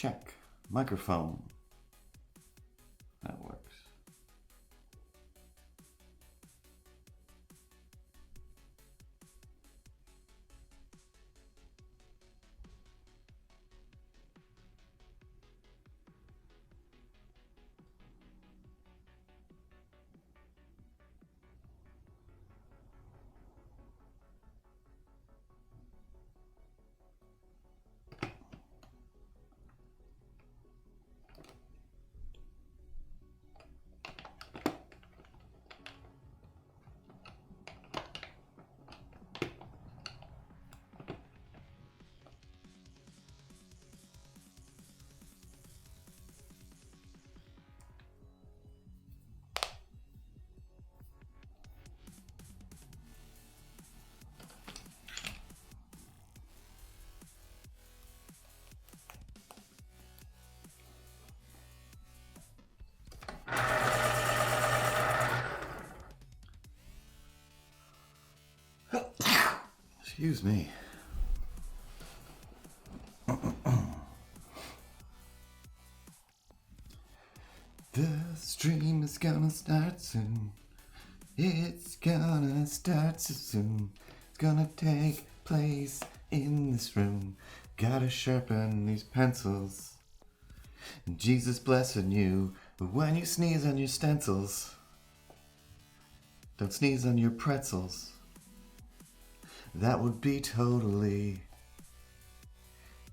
Check. Microphone. That works. Excuse me. The stream is gonna start soon. It's gonna start so soon. It's gonna take place in this room. Gotta sharpen these pencils. And Jesus blessing you. But when you sneeze on your stencils, don't sneeze on your pretzels. That would be totally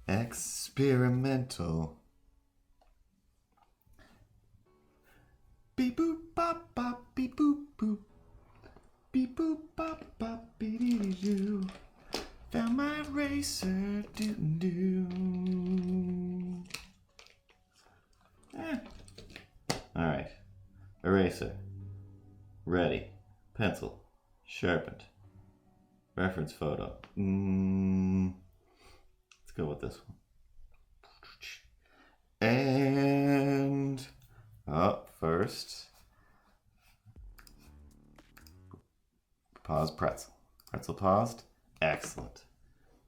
experimental. Beep boop bop bop beep boop boop. Beep boop bop bop beep dee doo. Found my eraser doo doo. Alright. Eraser. Ready. Pencil. Sharpened. Reference photo. Let's go with this one. And first, pause pretzel. Pretzel paused. Excellent.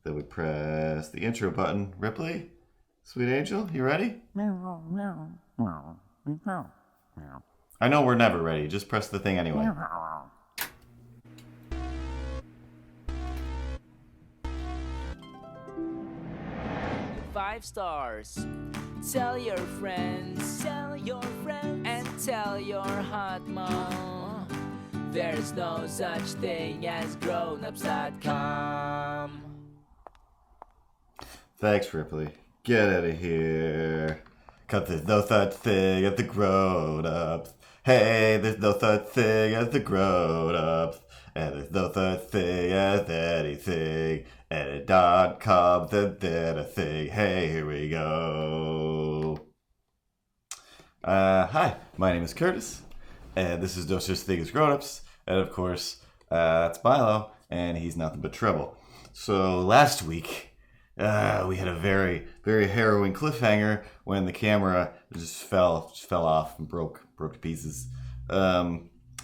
Then we press the intro button. Ripley, sweet angel, you ready? I know we're never ready. Just press the thing anyway. 5 stars. Tell your friends, and tell your hot mom. There's no such thing as grownups.com. Thanks, Ripley. Get out of here. 'Cause there's no such thing as the grown-ups. Hey, there's no such thing as the grown-ups. And there's no such thing as anything. And .com's and then a thing. Hey, here we go. Hi, my name is Curtis. And this is No Such Thing as Grown-ups. And of course, that's Milo. And he's nothing but trouble. So last week, we had a very, very harrowing cliffhanger when the camera just fell off and broke to pieces.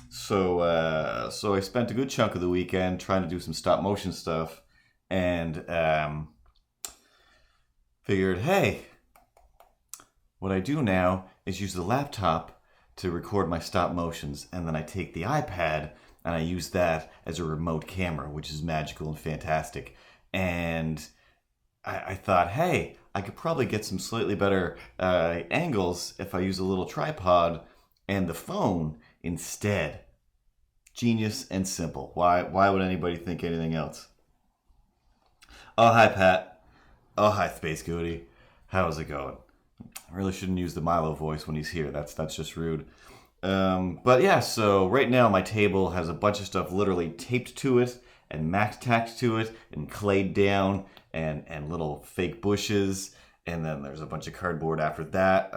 So I spent a good chunk of the weekend trying to do some stop motion stuff, and figured, hey, what I do now is use the laptop to record my stop motions, and then I take the iPad and I use that as a remote camera, which is magical and fantastic. And I thought, hey, I could probably get some slightly better angles if I use a little tripod and the phone instead. Genius and simple. Why would anybody think anything else? Oh, hi, Pat. Oh, hi, Space Goody. How's it going? I really shouldn't use the Milo voice when he's here. That's just rude. But yeah, so right now my table has a bunch of stuff literally taped to it and max tacked to it and clayed down and little fake bushes. And then there's a bunch of cardboard after that.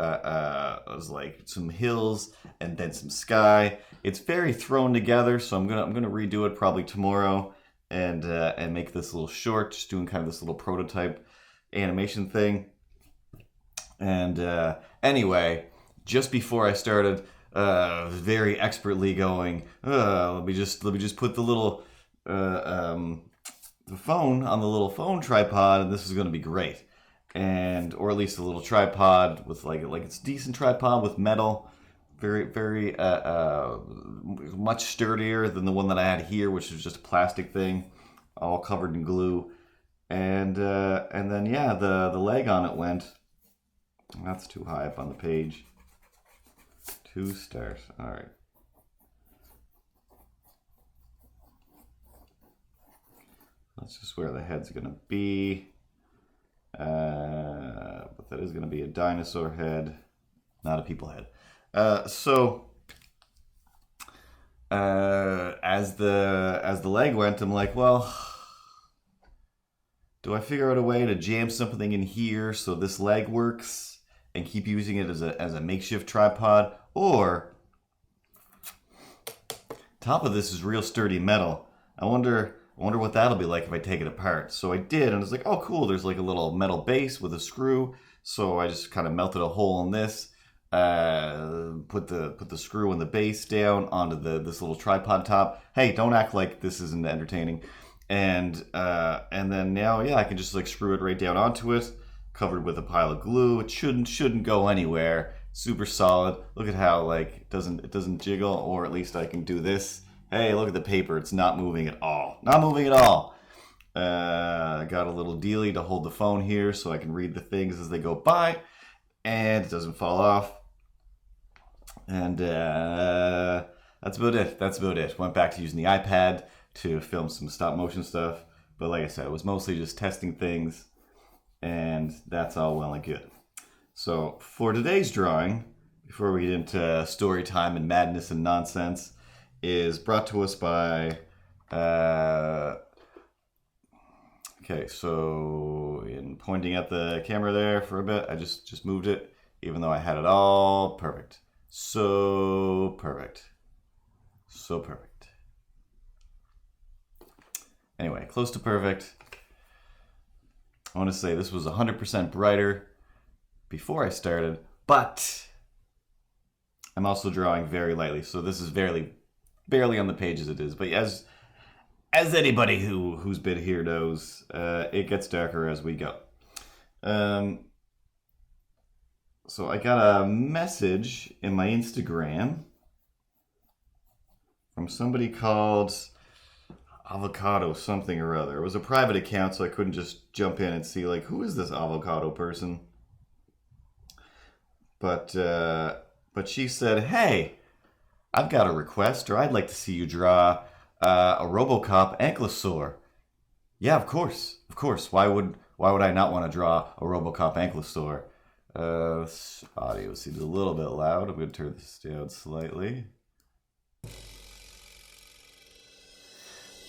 It was like some hills and then some sky. It's very thrown together, so I'm gonna redo it probably tomorrow and make this little short, just doing kind of this little prototype animation thing. And anyway, just before I started, very expertly going, let me just put the little the phone on the little phone tripod, and this is gonna be great. and or at least a little tripod with like it's a decent tripod with metal, very much sturdier than the one that I had here, which was just a plastic thing, all covered in glue. And then yeah, the leg on it went. That's too high up on the page. 2 stars. All right. That's just where the head's gonna be. But that is gonna be a dinosaur head, not a people head. So as the leg went, I'm like, well, do I figure out a way to jam something in here so this leg works and keep using it as a makeshift tripod? Or top of this is real sturdy metal. I wonder what that'll be like if I take it apart. So I did, and it's like, oh cool, there's like a little metal base with a screw. So I just kind of melted a hole in this, put the screw and the base down onto this little tripod top. Hey, don't act like this isn't entertaining. And then now, yeah, I can just like screw it right down onto it, covered with a pile of glue. It shouldn't go anywhere. Super solid. Look at how like it doesn't jiggle, or at least I can do this. Hey, look at the paper. It's not moving at all. Not moving at all. I got a little dealie to hold the phone here so I can read the things as they go by, and it doesn't fall off. And that's about it. Went back to using the iPad to film some stop motion stuff. But like I said, it was mostly just testing things, and that's all well and good. So for today's drawing, before we get into story time and madness and nonsense, is brought to us by okay, so in pointing at the camera there for a bit, I just moved it, even though I had it all perfect. So perfect. Anyway, close to perfect. I want to say this was 100% brighter before I started, but I'm also drawing very lightly, so this is barely on the page as it is. But as anybody who's been here knows, it gets darker as we go. So I got a message in my Instagram from somebody called Avocado something or other. It was a private account, so I couldn't just jump in and see like, who is this avocado person? But she said, hey, I've got a request, or I'd like to see you draw a Robocop ankylosaur. Yeah, of course. Why would I not want to draw a Robocop ankylosaur? This audio seems a little bit loud. I'm going to turn this down slightly.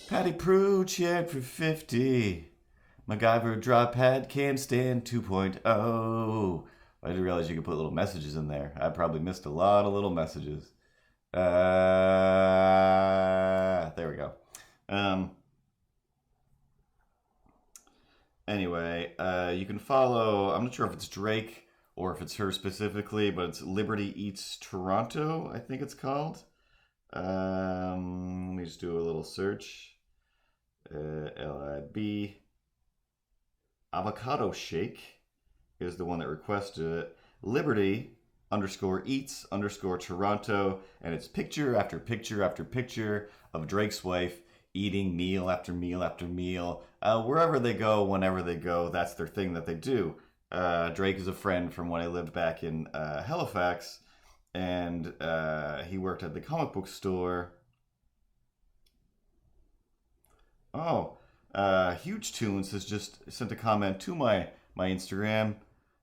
Patty Pruchet for 50. MacGyver drop pad can stand 2.0. I didn't realize you could put little messages in there. I probably missed a lot of little messages. There we go. Anyway, you can follow, I'm not sure if it's Drake or if it's her specifically, but it's Liberty Eats Toronto, I think it's called. Let me just do a little search. LIB. Avocado Shake is the one that requested it. Liberty _eats _Toronto, and it's picture after picture after picture of Drake's wife eating meal after meal after meal. Wherever they go, whenever they go, that's their thing that they do. Drake is a friend from when I lived back in Halifax, and he worked at the comic book store. Huge Tunes has just sent a comment to my Instagram.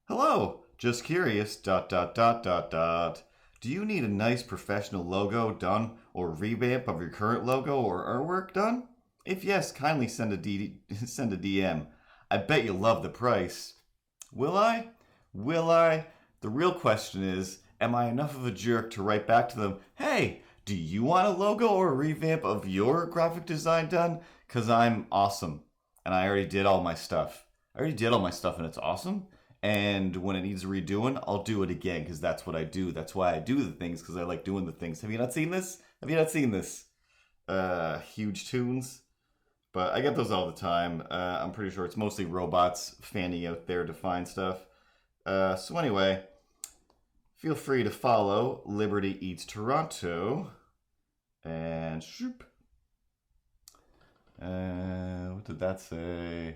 Hello, just curious, ... Do you need a nice professional logo done or revamp of your current logo or artwork done? If yes, kindly send a DM. I bet you'll love the price. Will I? The real question is, am I enough of a jerk to write back to them, hey, do you want a logo or a revamp of your graphic design done? Because I'm awesome. And I already did all my stuff. And it's awesome. And when it needs redoing, I'll do it again because that's what I do. That's why I do the things, because I like doing the things. Have you not seen this? Huge Tunes. But I get those all the time. I'm pretty sure it's mostly robots fanning out there to find stuff. So anyway, feel free to follow Liberty Eats Toronto. And shoop. What did that say?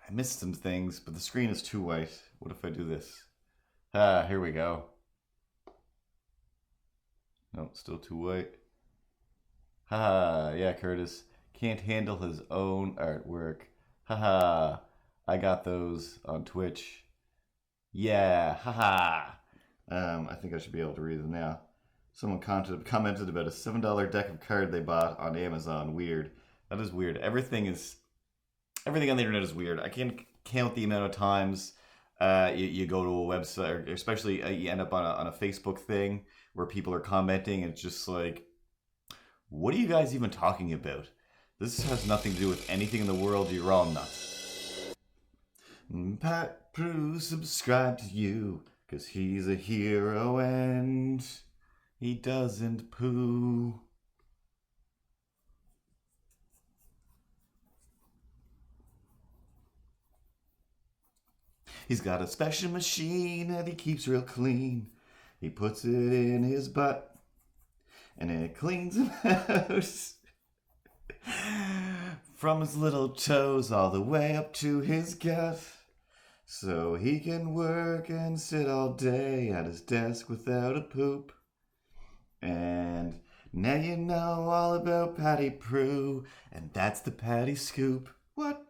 I missed some things, but the screen is too white. What if I do this? Here we go. Nope, still too white. Yeah, Curtis. Can't handle his own artwork. I got those on Twitch. Yeah, I think I should be able to read them now. Someone commented about a $7 deck of cards they bought on Amazon. Weird. That is weird. Everything on the internet is weird. I can't count the amount of times you go to a website, or especially you end up on a Facebook thing where people are commenting. And it's just like, what are you guys even talking about? This has nothing to do with anything in the world. You're all nuts. Pat Prue subscribe to you, 'cause he's a hero and he doesn't poo. He's got a special machine that he keeps real clean. He puts it in his butt and it cleans him out. From his little toes all the way up to his gut. So he can work and sit all day at his desk without a poop. And now you know all about Patty Prue. And that's the Patty Scoop. What?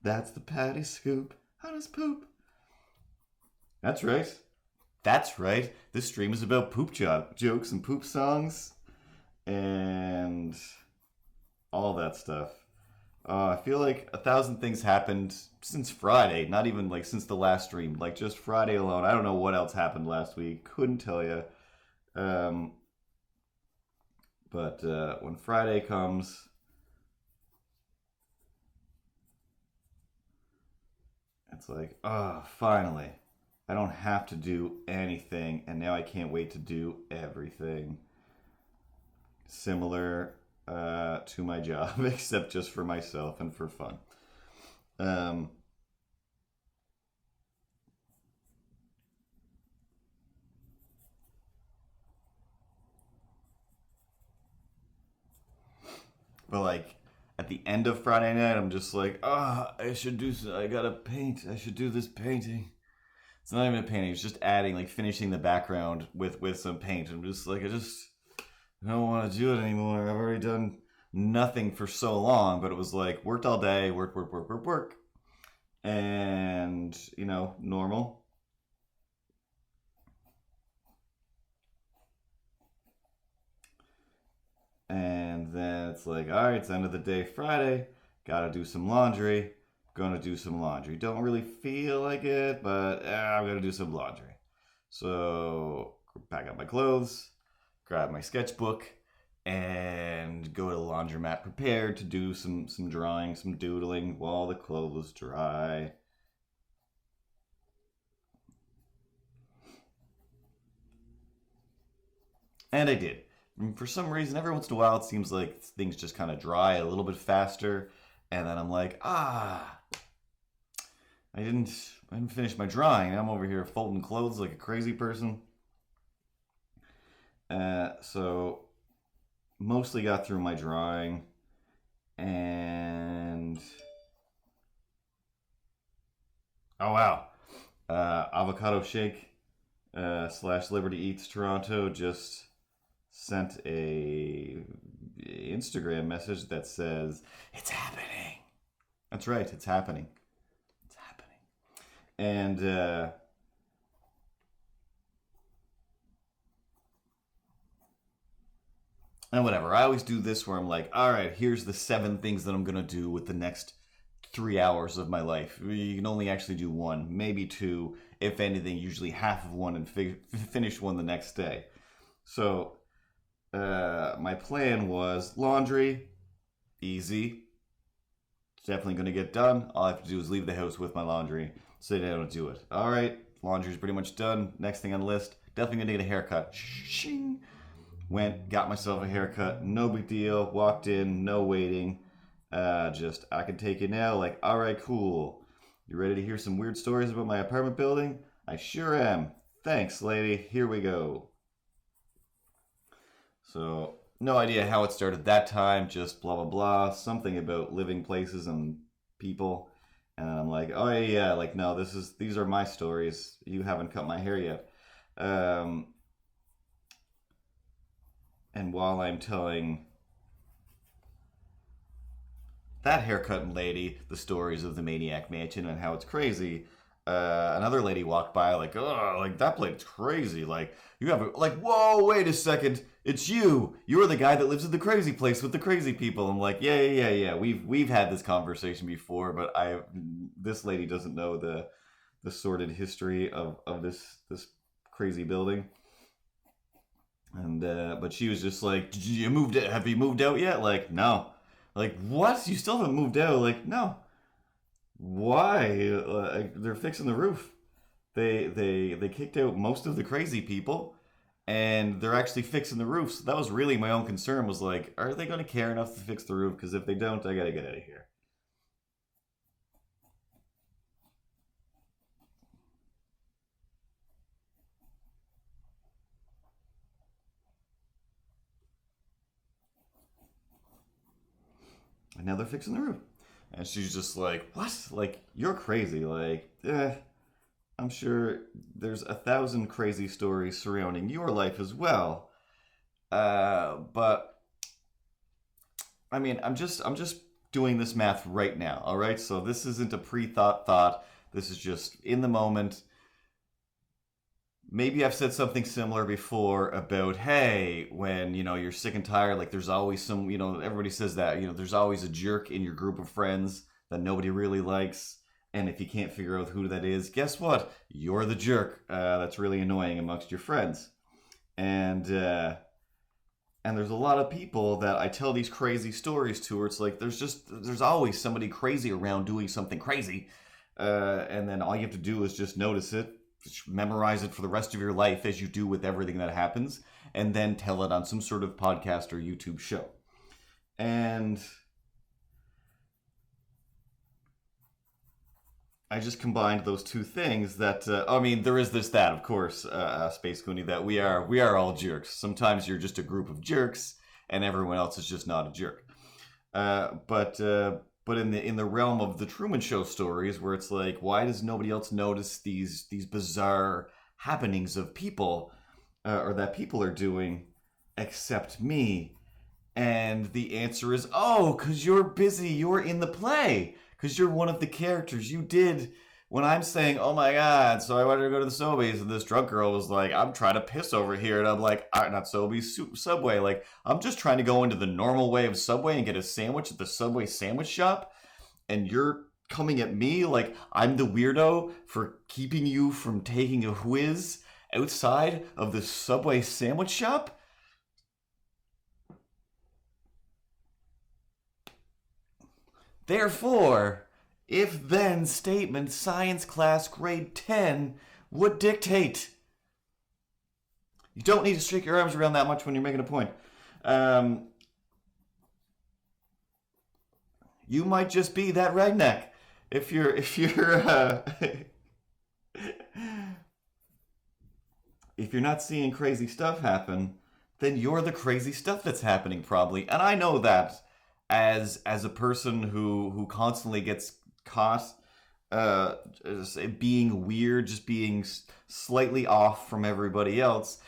That's the Patty Scoop on his poop. That's right. That's right. This stream is about poop jokes and poop songs. And all that stuff. I feel like 1,000 things happened since Friday. Not even like since the last stream. Like just Friday alone. I don't know what else happened last week. Couldn't tell you. But when Friday comes, it's like, finally. I don't have to do anything. And now I can't wait to do everything. Similar to my job, except just for myself and for fun. But like at the end of Friday night, I'm just like, I gotta paint. I should do this painting. It's not even a painting. It's just adding, like finishing the background with some paint. I'm just like, I don't want to do it anymore. I've already done nothing for so long, but it was like worked all day, work. And, normal. And then it's like, all right, it's end of the day Friday. Gotta do some laundry. Gonna do some laundry. Don't really feel like it, but I'm gonna do some laundry. So, pack up my clothes, grab my sketchbook, and go to the laundromat prepared to do some drawing, some doodling while the clothes dry. And I did. And for some reason, every once in a while, it seems like things just kind of dry a little bit faster. And then I'm like, I didn't finish my drawing. I'm over here folding clothes like a crazy person. So mostly got through my drawing, and oh wow, Avocado Shake / Liberty Eats Toronto just sent a Instagram message that says it's happening. That's right, it's happening. It's happening, and whatever. I always do this where I'm like, all right, here's the 7 things that I'm going to do with the next 3 hours of my life. You can only actually do 1, maybe 2, if anything, usually half of 1 and finish 1 the next day. So my plan was laundry, easy. It's definitely going to get done. All I have to do is leave the house with my laundry, sit down and do it. All right, laundry's pretty much done. Next thing on the list, definitely going to get a haircut. Shing. Went, got myself a haircut, no big deal. Walked in, no waiting. Just, I can take it now. Like, all right, cool. You ready to hear some weird stories about my apartment building? I sure am. Thanks, lady. Here we go. So, no idea how it started that time. Just blah blah blah. Something about living places and people. And I'm like, oh yeah, like no, these are my stories. You haven't cut my hair yet. Um, and while I'm telling that haircutting lady the stories of the Maniac Mansion and how it's crazy, another lady walked by like, oh, like that plate's crazy. Like you have like, whoa, wait a second, it's you. You're the guy that lives in the crazy place with the crazy people. I'm like, yeah. We've had this conversation before, but this lady doesn't know the sordid history of this crazy building. And but she was just like, have you moved out yet? Like, no. Like, what? You still haven't moved out? Like, no. Why? They're fixing the roof. They kicked out most of the crazy people, and they're actually fixing the roof. So that was really my own concern. Was like, are they going to care enough to fix the roof? Because if they don't, I gotta get out of here. And now they're fixing the roof. And she's just like, what? Like, you're crazy. Like, I'm sure there's 1,000 crazy stories surrounding your life as well. But I mean, I'm just doing this math right now. All right, so this isn't a pre-thought. This is just in the moment. Maybe I've said something similar before about, hey, when you're sick and tired, like there's always some, everybody says that, there's always a jerk in your group of friends that nobody really likes. And if you can't figure out who that is, guess what? You're the jerk. That's really annoying amongst your friends. And there's a lot of people that I tell these crazy stories to where it's like there's always somebody crazy around doing something crazy. And then all you have to do is just notice it, memorize it for the rest of your life as you do with everything that happens, and then tell it on some sort of podcast or YouTube show. And I just combined those two things that, I mean, there is that, of course, Space Goonie, that we are all jerks. Sometimes you're just a group of jerks, and everyone else is just not a jerk. But in the realm of the Truman Show stories, where it's like, why does nobody else notice these bizarre happenings of people, or that people are doing, except me? And the answer is, oh, because you're busy. You're in the play. Because you're one of the characters. You did when I'm saying, oh my God, so I wanted to go to the Sobeys, and this drunk girl was like, I'm trying to piss over here. And I'm like, not Sobeys, Subway. Like, I'm just trying to go into the normal way of Subway and get a sandwich at the Subway sandwich shop. And you're coming at me like I'm the weirdo for keeping you from taking a whiz outside of the Subway sandwich shop? Therefore, if-then statement science class grade 10 would dictate. You don't need to shake your arms around that much when you're making a point. You might just be that redneck. If you're if you're not seeing crazy stuff happen, then you're the crazy stuff that's happening probably. And I know that as a person who constantly gets caught being weird, just being slightly off from everybody else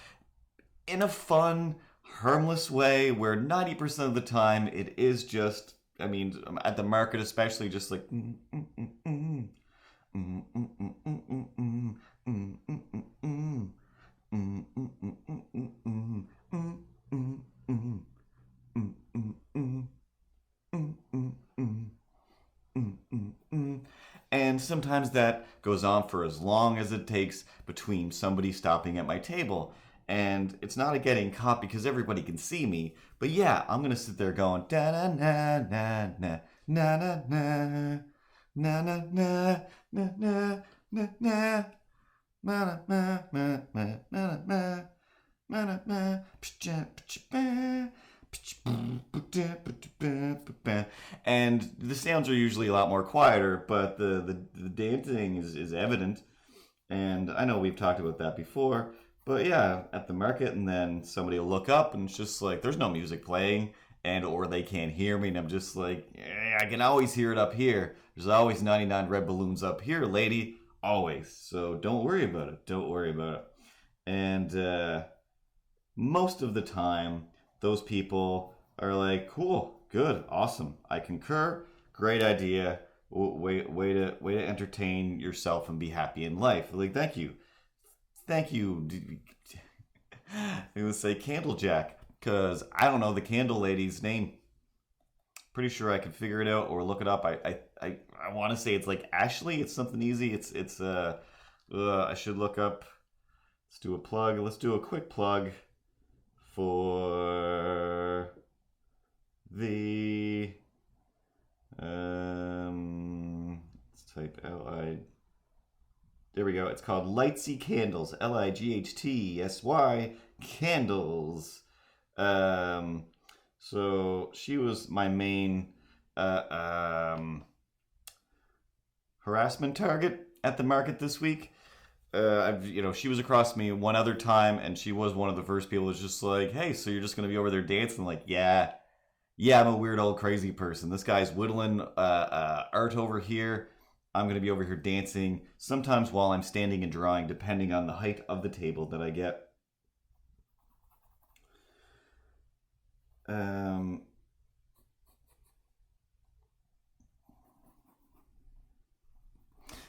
in a fun, harmless way where 90% of the time it is just, I mean, at the market especially, just like and sometimes that goes on for as long as it takes between somebody stopping at my table. And it's not a getting caught because everybody can see me. But yeah, I'm going to sit there going, da na na na na na na na na na na na na na na na na na na na And the sounds are usually a lot more quieter, but the dancing is evident. And I know we've talked about that before, but yeah, at the market, and then somebody will look up and it's just like there's no music playing, and or they can't hear me, and I'm just like, I can always hear it up here. There's always 99 red balloons up here, lady, always. So don't worry about it. Don't worry about it. And most of the time, those people are like, cool, good, awesome, I concur, great idea. Way to entertain yourself and be happy in life. Like, thank you. It would say Candlejack because I don't know the candle lady's name. Pretty sure I could figure it out or look it up. I want to say it's like Ashley. It's something easy. It's I should look up. Let's do a plug. Let's do a quick plug for the let's type L-I. There we go. It's called Lightsy Candles. Lightsy Candles. So she was my main harassment target at the market this week. She was across me one other time, and she was one of the first people who's just like, hey, so you're just gonna be over there dancing? Like, yeah, I'm a weird old crazy person. This guy's whittling art over here. I'm going to be over here dancing, sometimes while I'm standing and drawing, depending on the height of the table that I get.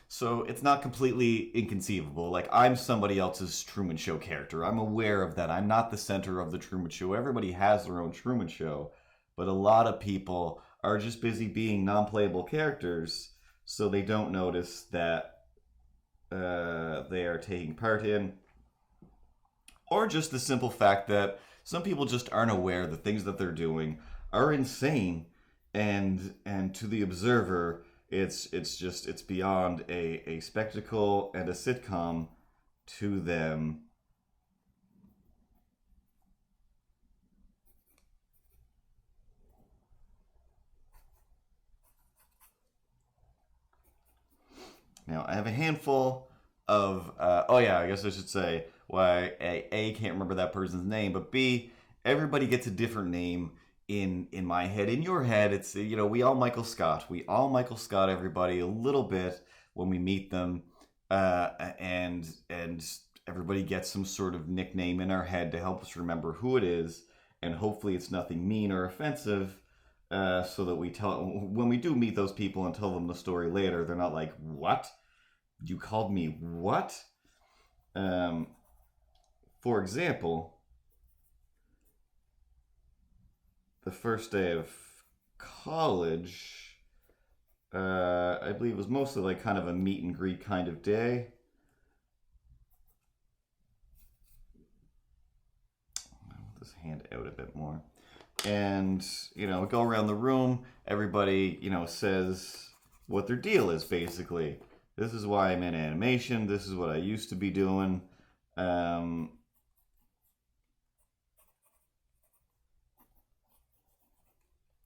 So it's not completely inconceivable. Like, I'm somebody else's Truman Show character. I'm aware of that. I'm not the center of the Truman Show. Everybody has their own Truman Show. But a lot of people are just busy being non-playable characters, so they don't notice that they are taking part in. Or just the simple fact that some people just aren't aware the things that they're doing are insane, and to the observer, it's beyond a spectacle and a sitcom to them. Now, I have a handful of, I guess I should say why A, can't remember that person's name, but B, everybody gets a different name in my head. In your head, it's, we all Michael Scott. We all Michael Scott everybody a little bit when we meet them, and everybody gets some sort of nickname in our head to help us remember who it is, and hopefully it's nothing mean or offensive. So that when we do meet those people and tell them the story later, they're not like, what? You called me what? For example, the first day of college, I believe it was mostly like kind of a meet and greet kind of day. I'll just hand out a bit more. And, we go around the room, everybody, says what their deal is, basically. This is why I'm in animation, this is what I used to be doing.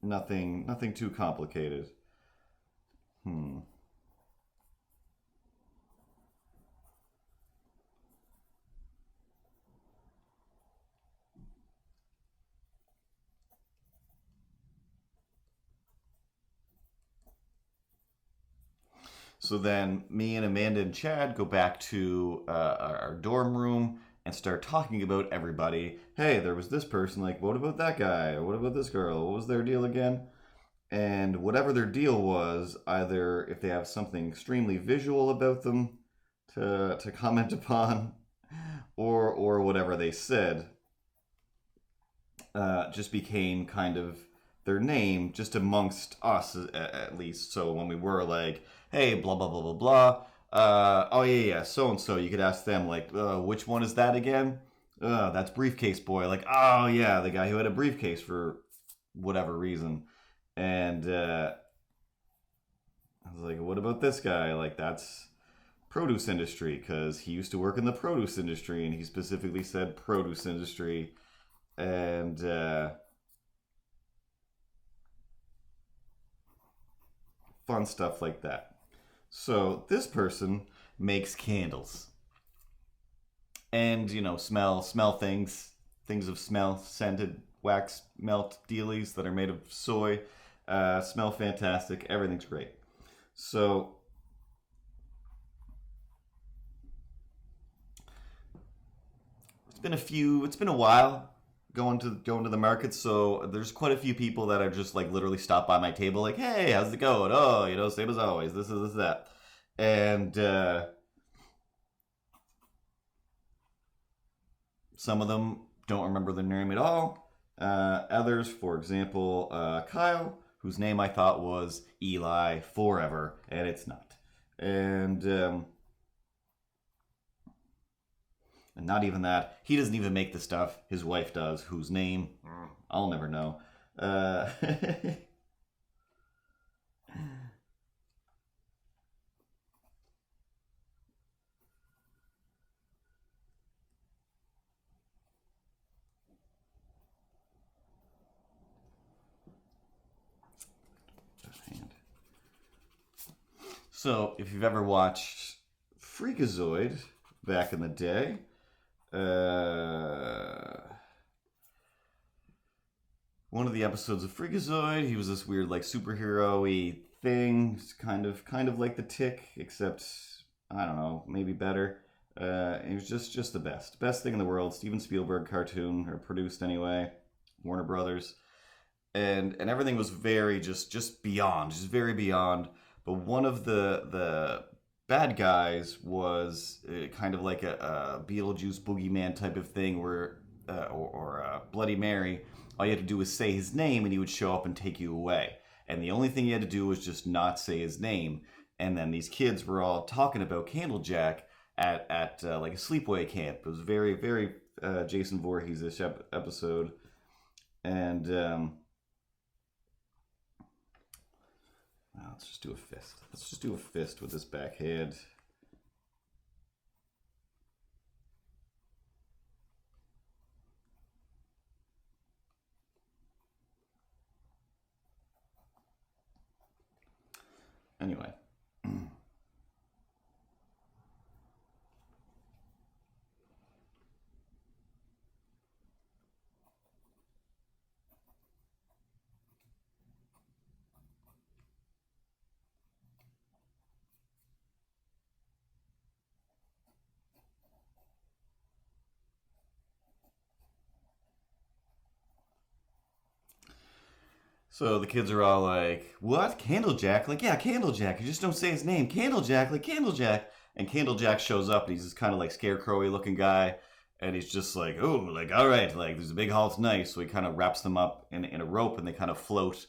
Nothing too complicated. So then me and Amanda and Chad go back to our dorm room and start talking about everybody. Hey, there was this person, like, what about that guy? Or what about this girl? What was their deal again? And whatever their deal was, either if they have something extremely visual about them to comment upon, or whatever they said, just became kind of their name just amongst us, at least. So when we were like, hey, blah, blah, blah, blah, blah. Oh, yeah, so-and-so. You could ask them, like, which one is that again? That's Briefcase Boy. Like, oh, yeah, the guy who had a briefcase for whatever reason. And I was like, what about this guy? Like, that's produce industry because he used to work in the produce industry, and he specifically said produce industry. And fun stuff like that. So this person makes candles, and smell things of smell, scented wax melt dealies that are made of soy. Smell fantastic. Everything's great. So it's been a while going to the market, so there's quite a few people that are just like literally stop by my table like, hey, how's it going? Oh, same as always, this is that. And some of them don't remember their name at all. Others, for example, Kyle, whose name I thought was Eli forever, and it's not. And not even that. He doesn't even make the stuff. His wife does, whose name I'll never know. So, if you've ever watched Freakazoid back in the day, one of the episodes of Freakazoid, he was this weird like superhero-y thing, kind of like the Tick, except I don't know, maybe better. He was just the best thing in the world. Steven Spielberg cartoon, or produced anyway, Warner Brothers, and everything was very just beyond, just very beyond. But one of the bad guys was kind of like a Beetlejuice boogeyman type of thing, where or Bloody Mary. All you had to do was say his name, and he would show up and take you away. And the only thing you had to do was just not say his name. And then these kids were all talking about Candlejack at like a sleepaway camp. It was very, very Jason Voorhees-ish episode. And let's just do a fist. Let's just do a fist with this backhand. Anyway. So the kids are all like, what? Candlejack? Like, yeah, Candlejack. You just don't say his name. Candlejack, like Candlejack. And Candlejack shows up, and he's this kind of like scarecrowy looking guy. And he's just like, oh, like, all right, like, there's a big haul tonight. So he kind of wraps them up in a rope, and they kind of float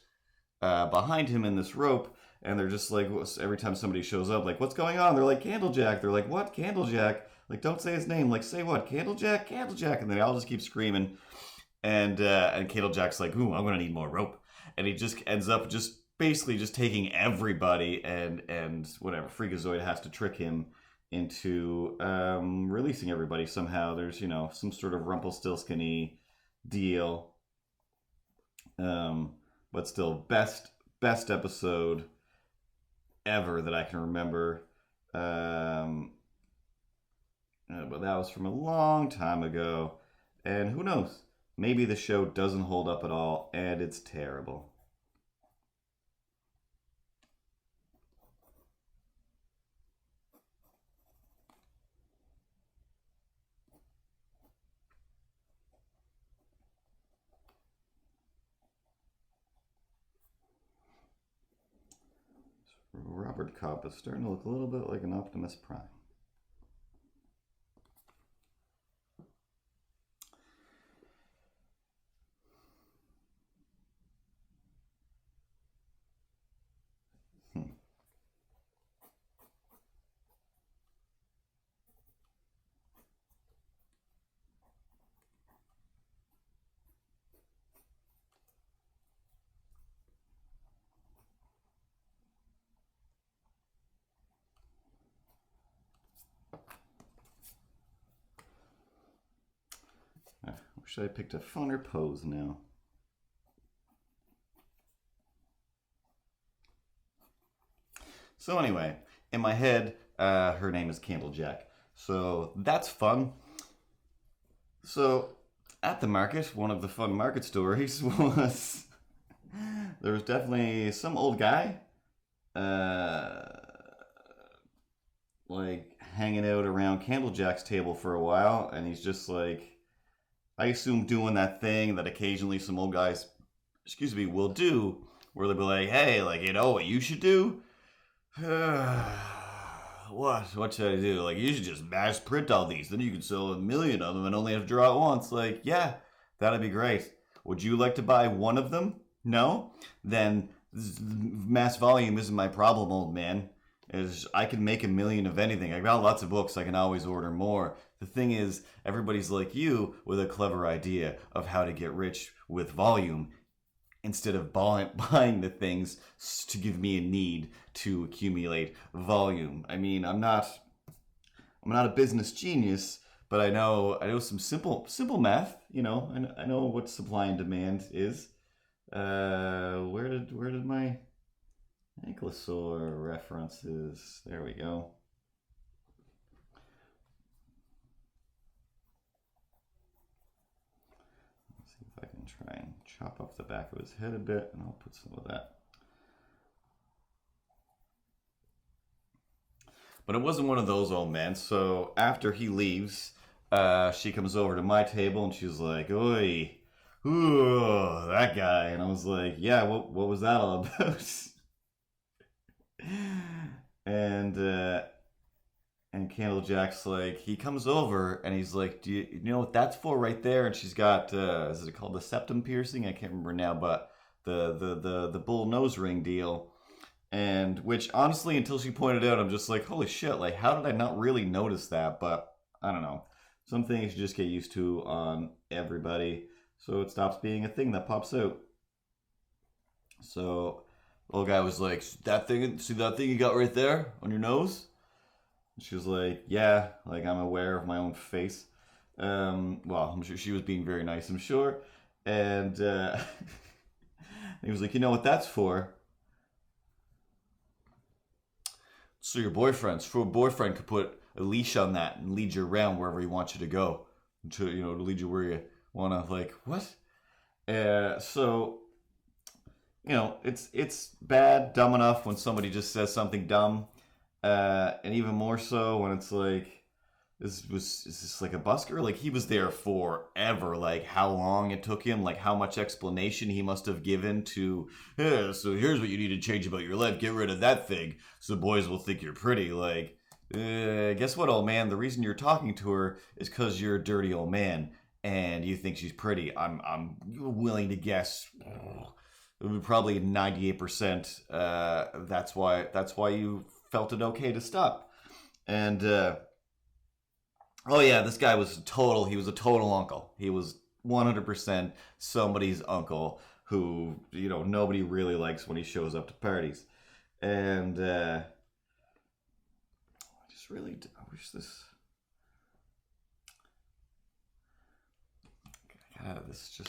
behind him in this rope. And they're just like, every time somebody shows up, like, what's going on? They're like, Candlejack. They're like, what? Candlejack? Like, don't say his name. Like, say what? Candlejack? Candlejack. And they all just keep screaming. And Candlejack's like, ooh, I'm going to need more rope. And he just ends up just basically just taking everybody, and whatever. Freakazoid has to trick him into releasing everybody somehow. There's, some sort of Rumpelstiltskin-y deal. But still, best episode ever that I can remember. But that was from a long time ago. And who knows? Maybe the show doesn't hold up at all, and it's terrible. Robert Cobb is starting to look a little bit like an Optimus Prime. Wish I picked a funner pose now. So anyway, in my head, her name is Candlejack. So that's fun. So at the market, one of the fun market stories was there was definitely some old guy like hanging out around Candlejack's table for a while, and he's just like, I assume doing that thing that occasionally some old guys, will do, where they'll be like, hey, like, you know what you should do? What should I do? Like, you should just mass print all these, then you can sell 1,000,000 of them and only have to draw it once. Like, yeah, that'd be great. Would you like to buy one of them? No? Then mass volume isn't my problem, old man. Is I can make 1,000,000 of anything. I got lots of books. I can always order more. The thing is, everybody's like you with a clever idea of how to get rich with volume instead of buying the things to give me a need to accumulate volume. I mean, I'm not a business genius, but I know some simple math. You know, I know what supply and demand is. Where did my Dinosaur references? There we go. Let's see if I can try and chop off the back of his head a bit, and I'll put some of that. But it wasn't one of those old men. So after he leaves, she comes over to my table and she's like, "Oi, ooh, that guy." And I was like, "Yeah, what was that all about?" And Candlejack's like, he comes over and he's like, "Do you know what that's for right there?" And she's got, is it called the septum piercing? I can't remember now, but the bull nose ring deal. And which honestly, until she pointed out, I'm just like, holy shit, like how did I not really notice that? But I don't know. Some things you just get used to on everybody, so it stops being a thing that pops out. So the old guy was like, see that thing you got right there on your nose? And she was like, yeah, like I'm aware of my own face. Well, I'm sure she was being very nice, I'm sure. And he was like, you know what that's for? So your boyfriend could put a leash on that and lead you around wherever he wants you to go, to lead you where you wanna. Like what? So it's bad, dumb enough when somebody just says something dumb, and even more so when it's like, is this like a busker? Like he was there forever. Like how long it took him? Like how much explanation he must have given to? Yeah, so here's what you need to change about your life. Get rid of that thing, so boys will think you're pretty. Like, guess what, old man? The reason you're talking to her is because you're a dirty old man and you think she's pretty. I'm willing to guess. Probably 98%. That's why you felt it okay to stop. And oh yeah, this guy was he was a total uncle. He was 100% somebody's uncle who, nobody really likes when he shows up to parties. And I wish this, God, this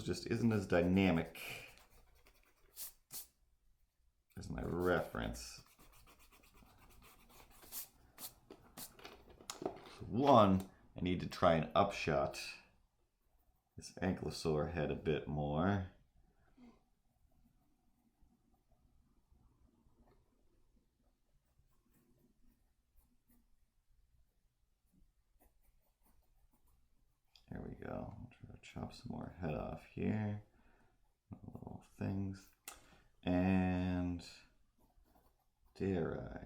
just isn't as dynamic as my reference. One, I need to try and upshot this ankylosaur head a bit more. There we go. I'll try to chop some more head off here. Little things. And dare I?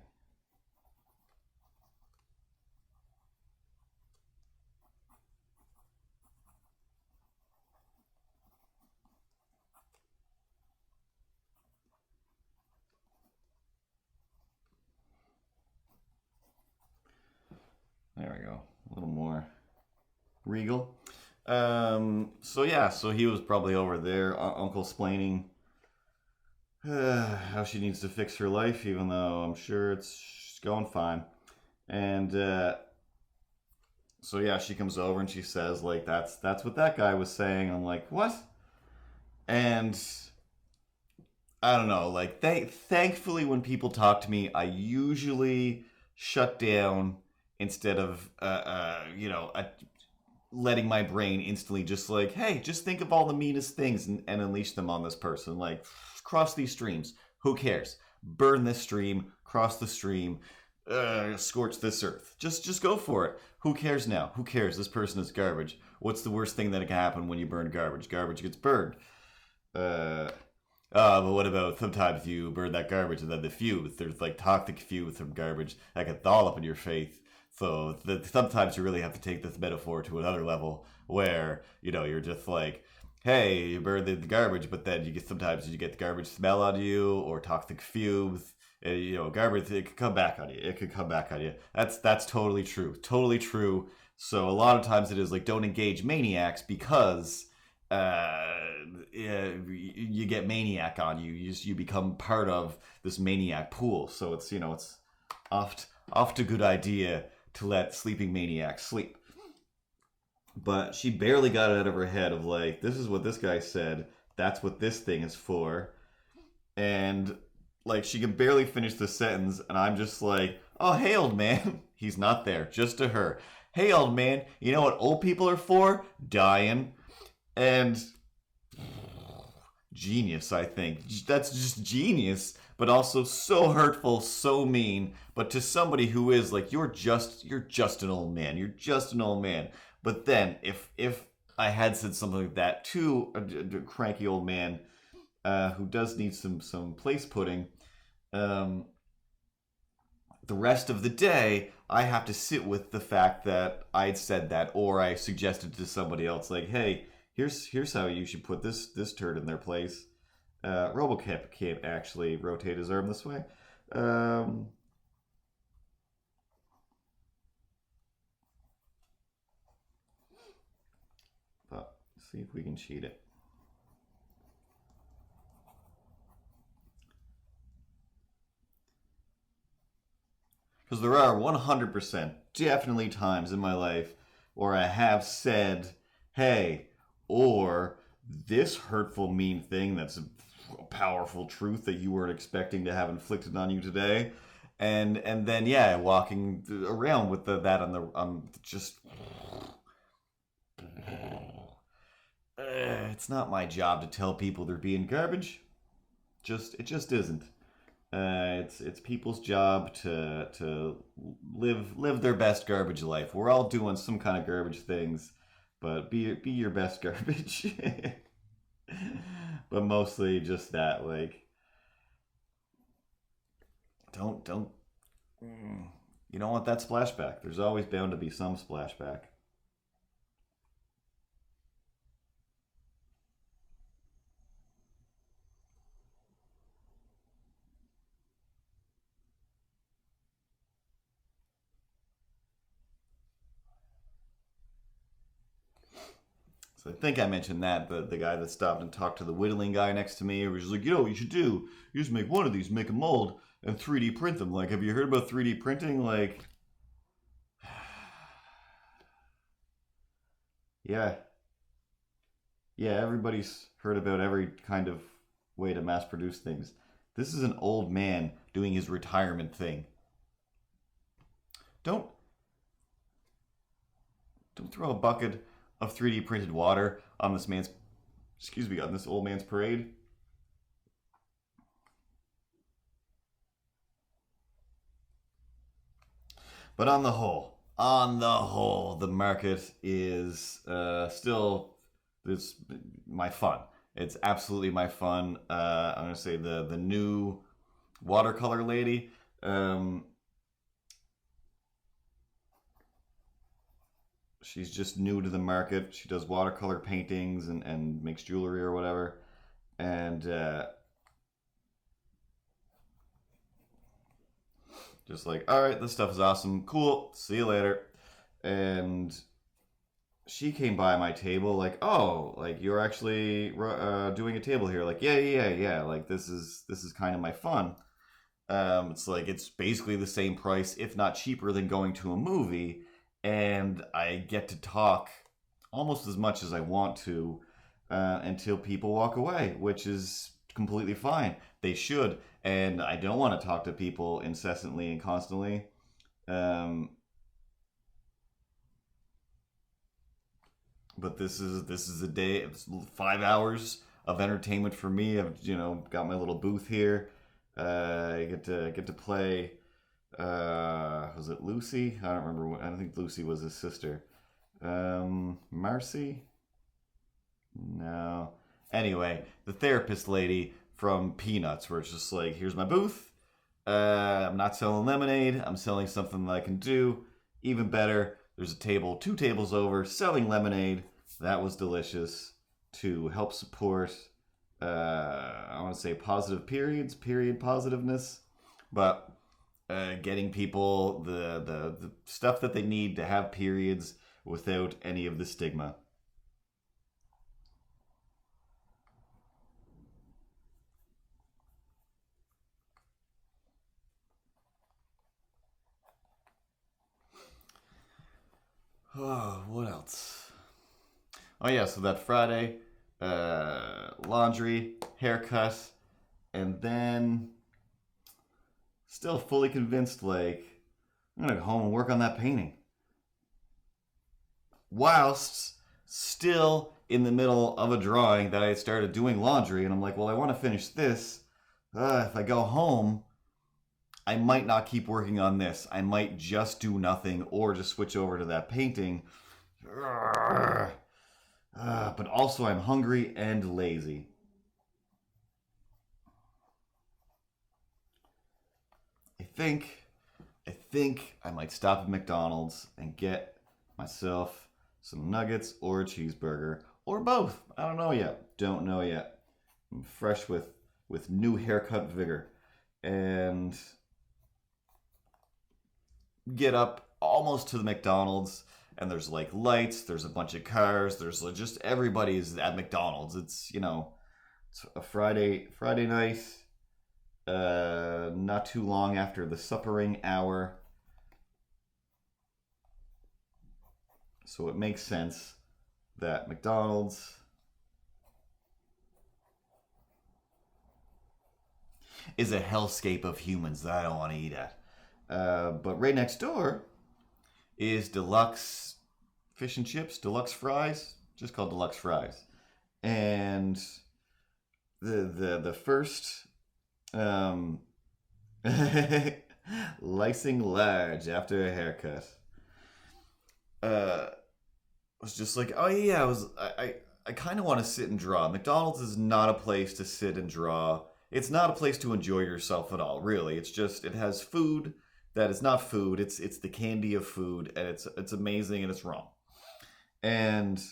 There we go. A little more regal. So he was probably over there, Uncle splaining how she needs to fix her life, even though I'm sure it's going fine. And So yeah, she comes over and she says like that's what that guy was saying. I'm like, what? And I don't know, like they thankfully when people talk to me, I usually shut down instead of letting my brain instantly just like, hey, just think of all the meanest things and unleash them on this person. Like, cross these streams. Who cares? Burn this stream, cross the stream, scorch this earth. Just go for it. Who cares now? Who cares? This person is garbage. What's the worst thing that can happen when you burn garbage? Garbage gets burned. But what about sometimes you burn that garbage and then the fumes? There's like toxic fumes from garbage that can thaw up in your face. So sometimes you really have to take this metaphor to another level where, you're just like, hey, you burn the garbage, but then sometimes you get the garbage smell on you or toxic fumes. And, garbage, it could come back on you. It could come back on you. That's totally true. Totally true. So a lot of times it is like, don't engage maniacs because you get maniac on you. You become part of this maniac pool. So it's oft a good idea to let sleeping maniacs sleep. But she barely got it out of her head of like, this is what this guy said. That's what this thing is for. And like she can barely finish the sentence, and I'm just like, oh, hey, old man. He's not there, just to her. Hey, old man, you know what old people are for? Dying. And genius, I think. That's just genius, but also so hurtful, so mean. But to somebody who is like, you're just an old man. You're just an old man. But then, if I had said something like that to a cranky old man who does need some place putting, the rest of the day I have to sit with the fact that I'd said that, or I suggested to somebody else like, hey, here's how you should put this turd in their place. Robocop can't actually rotate his arm this way. But see if we can cheat it. Because there are 100% definitely times in my life where I have said, hey, or this hurtful, mean thing that's a powerful truth that you weren't expecting to have inflicted on you today. And then, yeah, walking around with that on just... It's not my job to tell people they're being garbage. It just isn't. It's people's job to live their best garbage life. We're all doing some kind of garbage things, but be your best garbage. But mostly just that, like, don't you don't want that splashback. There's always bound to be some splashback. So I think I mentioned that, the guy that stopped and talked to the whittling guy next to me, was like, what you should do, you just make one of these, make a mold, and 3D print them. Like, have you heard about 3D printing? Like, yeah. Yeah, everybody's heard about every kind of way to mass produce things. This is an old man doing his retirement thing. Don't throw a bucket of 3D printed water on this on this old man's parade. But on the whole, the market is still my fun. It's absolutely my fun. I'm gonna say the new watercolor lady. She's just new to the market. She does watercolor paintings and makes jewelry or whatever. And just like, all right, this stuff is awesome. Cool. See you later. And she came by my table like, oh, like you're actually doing a table here. Like, yeah. Like this is kind of my fun. It's like it's basically the same price, if not cheaper, than going to a movie. and I get to talk almost as much as I want to until people walk away, which is completely fine. They should, and I don't want to talk to people incessantly and constantly. But this is a day. It's 5 hours of entertainment for me. I've got my little booth here. I get to play. Was it Lucy? I don't remember. I don't think Lucy was his sister. Marcy? No. Anyway, the therapist lady from Peanuts, where it's just like, here's my booth. I'm not selling lemonade. I'm selling something that I can do. Even better, there's a table, 2 tables over, selling lemonade. That was delicious to help support, I want to say positive period positiveness. But getting people the stuff that they need to have periods without any of the stigma. Oh, what else? Oh yeah, so that Friday, laundry, haircut, and then still fully convinced, like, I'm gonna go home and work on that painting. Whilst still in the middle of a drawing that I had started doing laundry, and I'm like, well, I want to finish this. If I go home, I might not keep working on this. I might just do nothing or just switch over to that painting. But also, I'm hungry and lazy. I think, I think I might stop at McDonald's and get myself some nuggets or a cheeseburger or both. I don't know yet. Don't know yet. I'm fresh with new haircut vigor, and get up almost to the McDonald's, and there's like lights, there's a bunch of cars, there's just everybody's at McDonald's. It's a Friday night, not too long after the suppering hour. So it makes sense that McDonald's is a hellscape of humans that I don't want to eat at. But right next door is Deluxe Fish and Chips, Deluxe Fries, just called Deluxe Fries. And the first lysing large after a haircut was just like, oh yeah, I kind of want to sit and draw. McDonald's is not a place to sit and draw. It's not a place to enjoy yourself at all, really. It's just, it has food that is not food. It's the candy of food, and it's amazing, and it's wrong. And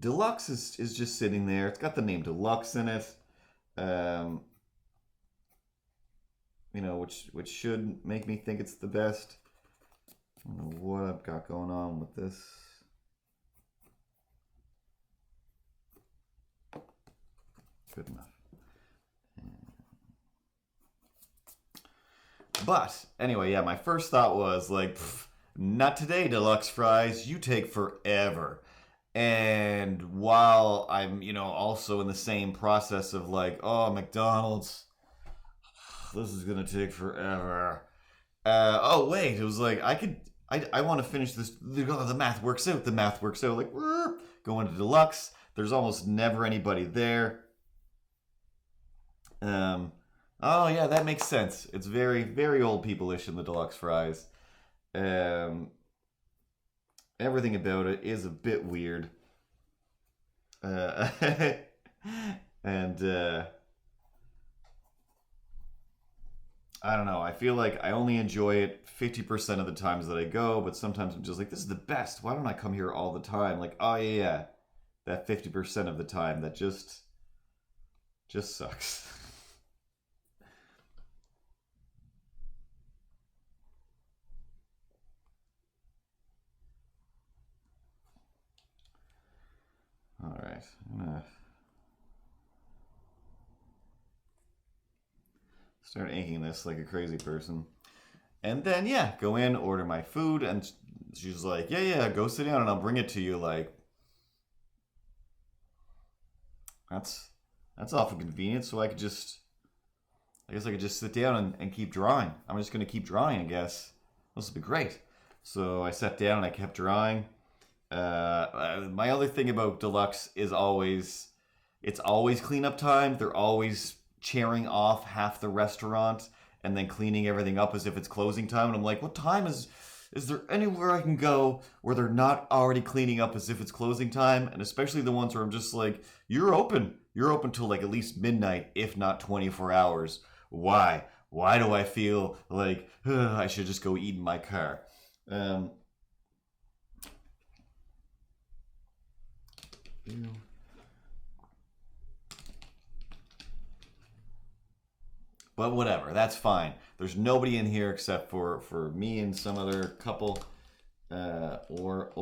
Deluxe is just sitting there. It's got the name Deluxe in it, which should make me think it's the best. I don't know what I've got going on with this. Good enough. But anyway, yeah, my first thought was like, not today, Deluxe Fries. You take forever. And while I'm, also in the same process of like, oh, McDonald's, this is gonna take forever. Oh wait, it was like I want to finish this. The math works out. The math works out. Like, going to Deluxe. There's almost never anybody there. Oh yeah, that makes sense. It's very, very old people-ish in the Deluxe Fries. Everything about it is a bit weird. And I don't know. I feel like I only enjoy it 50% of the times that I go, but sometimes I'm just like, this is the best. Why don't I come here all the time? Like, oh yeah, that 50% of the time that just sucks. All right, I'm gonna start inking this like a crazy person. And then, yeah, go in, order my food, and she's like, yeah, go sit down and I'll bring it to you. Like, that's awful convenient. So I guess I could just sit down and keep drawing. I'm just gonna keep drawing, I guess. This will be great. So I sat down and I kept drawing. My other thing about Deluxe is it's always cleanup time. They're always chairing off half the restaurant and then cleaning everything up as if it's closing time. And I'm like, what time is there anywhere I can go where they're not already cleaning up as if it's closing time? And especially the ones where I'm just like, you're open till like at least midnight, if not 24 hours. Why? Why do I feel like I should just go eat in my car? But whatever, that's fine. There's nobody in here except for me and some other couple, or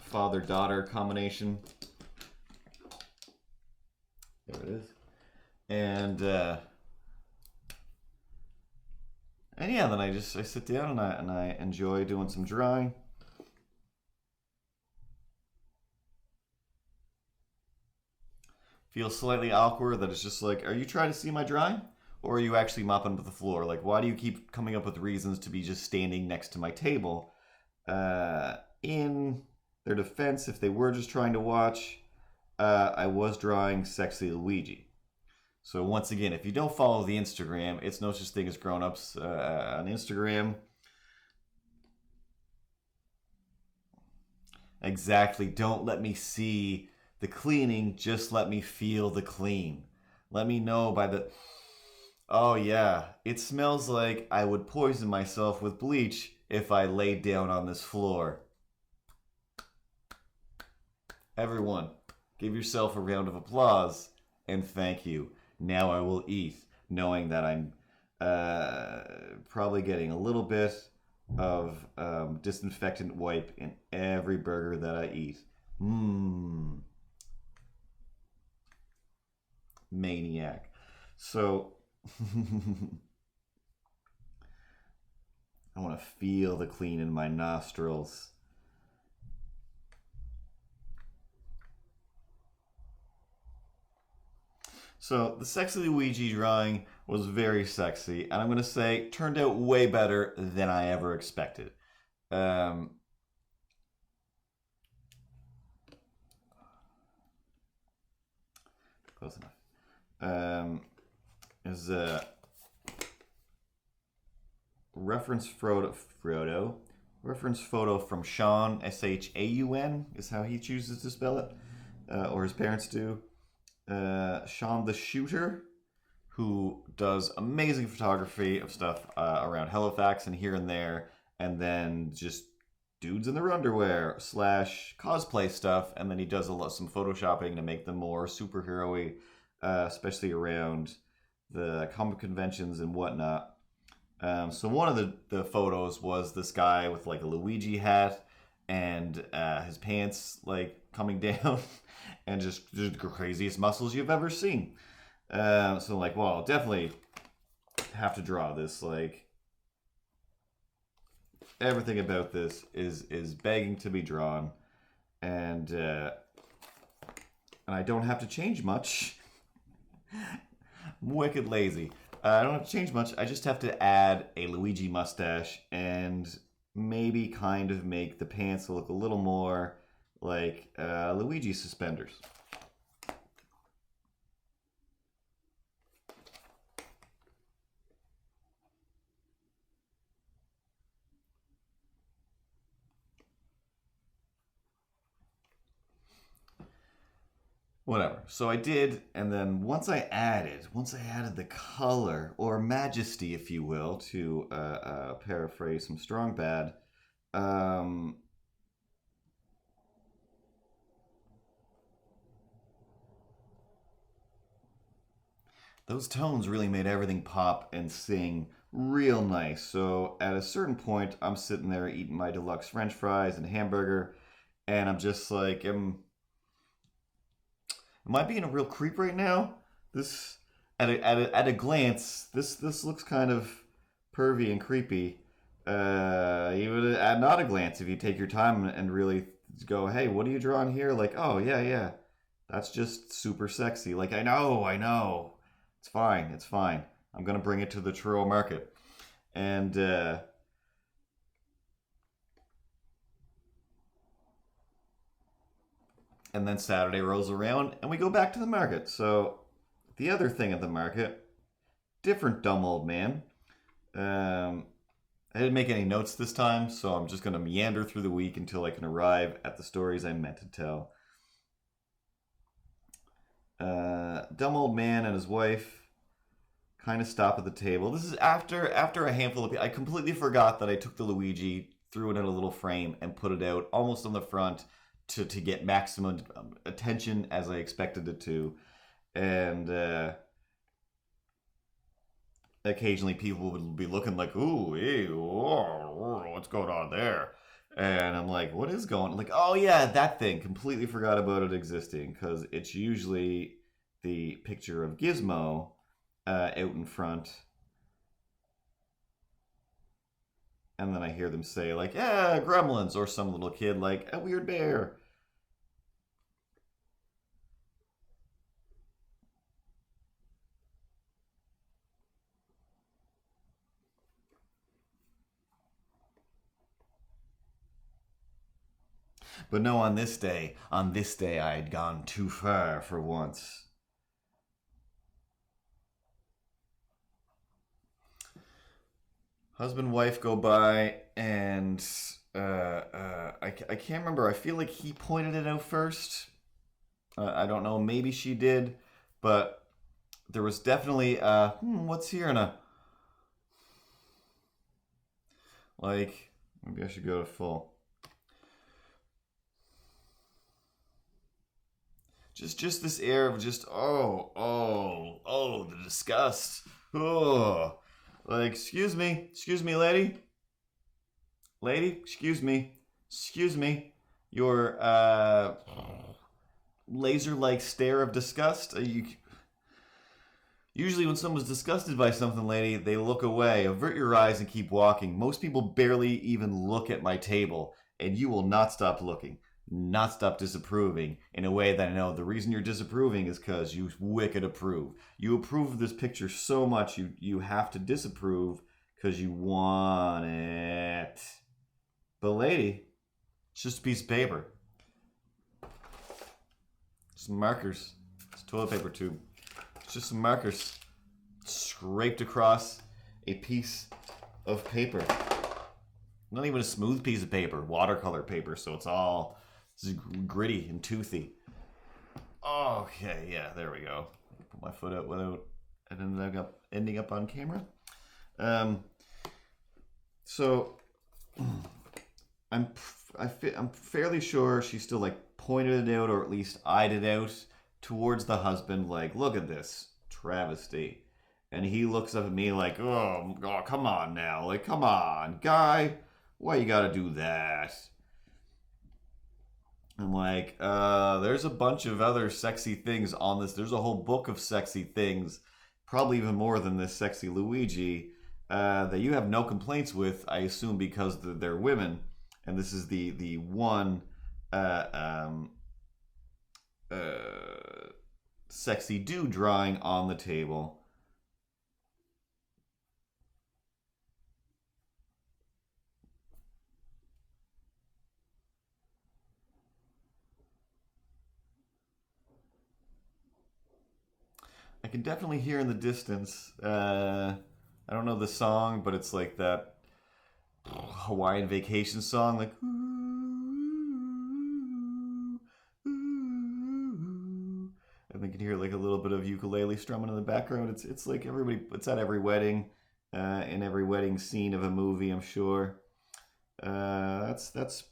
father-daughter combination. There it is. And yeah, then I sit down and I enjoy doing some drawing. Feels slightly awkward that it's just like, are you trying to see my drawing? Or are you actually mopping up the floor? Like, why do you keep coming up with reasons to be just standing next to my table? In their defense, if they were just trying to watch, I was drawing Sexy Luigi. So once again, if you don't follow the Instagram, it's no such thing as grown-ups on Instagram. Exactly. Don't let me see the cleaning, just let me feel the clean. Let me know by the... Oh yeah, it smells like I would poison myself with bleach if I laid down on this floor. Everyone, give yourself a round of applause and thank you. Now I will eat, knowing that I'm probably getting a little bit of disinfectant wipe in every burger that I eat. Maniac. So I want to feel the clean in my nostrils. So the Sexy Luigi drawing was very sexy, and I'm going to say turned out way better than I ever expected. Close enough. Is a reference photo from Sean, Shaun, is how he chooses to spell it, or his parents do. Sean the Shooter, who does amazing photography of stuff around Halifax and here and there, and then just dudes in their underwear / cosplay stuff, and then he does some photoshopping to make them more superhero-y, especially around the comic conventions and whatnot. So one of the photos was this guy with like a Luigi hat and his pants like coming down and just the craziest muscles you've ever seen. So like, well, I'll definitely have to draw this. Like, everything about this is begging to be drawn, and I don't have to change much. I'm wicked lazy. I don't have to change much. I just have to add a Luigi mustache and maybe kind of make the pants look a little more like Luigi suspenders. Whatever. So I did, and then once I added the color or majesty, if you will, to paraphrase some Strong Bad, those tones really made everything pop and sing real nice. So at a certain point, I'm sitting there eating my deluxe French fries and hamburger, and I'm just like, am I being a real creep right now? This, at a glance, this looks kind of pervy and creepy, even at not a glance, if you take your time and really go, hey, what are you drawing here? Like, oh, yeah, yeah. That's just super sexy. Like, I know. It's fine, it's fine. I'm going to bring it to the Truro market. And then Saturday rolls around and we go back to the market. So the other thing at the market, different dumb old man. I didn't make any notes this time, so I'm just going to meander through the week until I can arrive at the stories I meant to tell. Dumb old man and his wife kind of stop at the table. This is after a handful of people. I completely forgot that I took the Luigi, threw it in a little frame, and put it out almost on the front to get maximum attention as I expected it to. And occasionally people would be looking like, ooh, ew, what's going on there? And I'm like, what is going on? Like, oh yeah, that thing. Completely forgot about it existing because it's usually the picture of Gizmo out in front. And then I hear them say like, yeah, gremlins, or some little kid like, a weird bear. But no, on this day, I had gone too far for once. Husband and wife go by, and I can't remember. I feel like he pointed it out first. I don't know. Maybe she did, but there was definitely what's here? And like, maybe I should go to full. Just this air of just the disgust. Oh, like excuse me, lady, excuse me. Your laser-like stare of disgust. Usually when someone's disgusted by something, lady, they look away, avert your eyes, and keep walking. Most people barely even look at my table, and you will not stop looking. Not stop disapproving in a way that I know the reason you're disapproving is because you wicked approve. You approve of this picture so much you have to disapprove because you want it. But lady, it's just a piece of paper. Some markers. It's a toilet paper tube. It's just some markers scraped across a piece of paper. Not even a smooth piece of paper, watercolor paper, so it's all gritty and toothy. Okay, yeah, there we go. Put my foot out without ending up on camera. So I'm fairly sure she still like pointed it out, or at least eyed it out towards the husband, like, look at this travesty. And he looks up at me like, oh, come on now, like, come on, guy, why you gotta do that? I'm like, there's a bunch of other sexy things on this. There's a whole book of sexy things, probably even more than this sexy Luigi, that you have no complaints with, I assume because they're women. And this is the one sexy dude drawing on the table. I can definitely hear in the distance. I don't know the song, but it's like that Hawaiian vacation song, like. And you can hear like a little bit of ukulele strumming in the background. It's like everybody. It's at every wedding, in every wedding scene of a movie, I'm sure. That's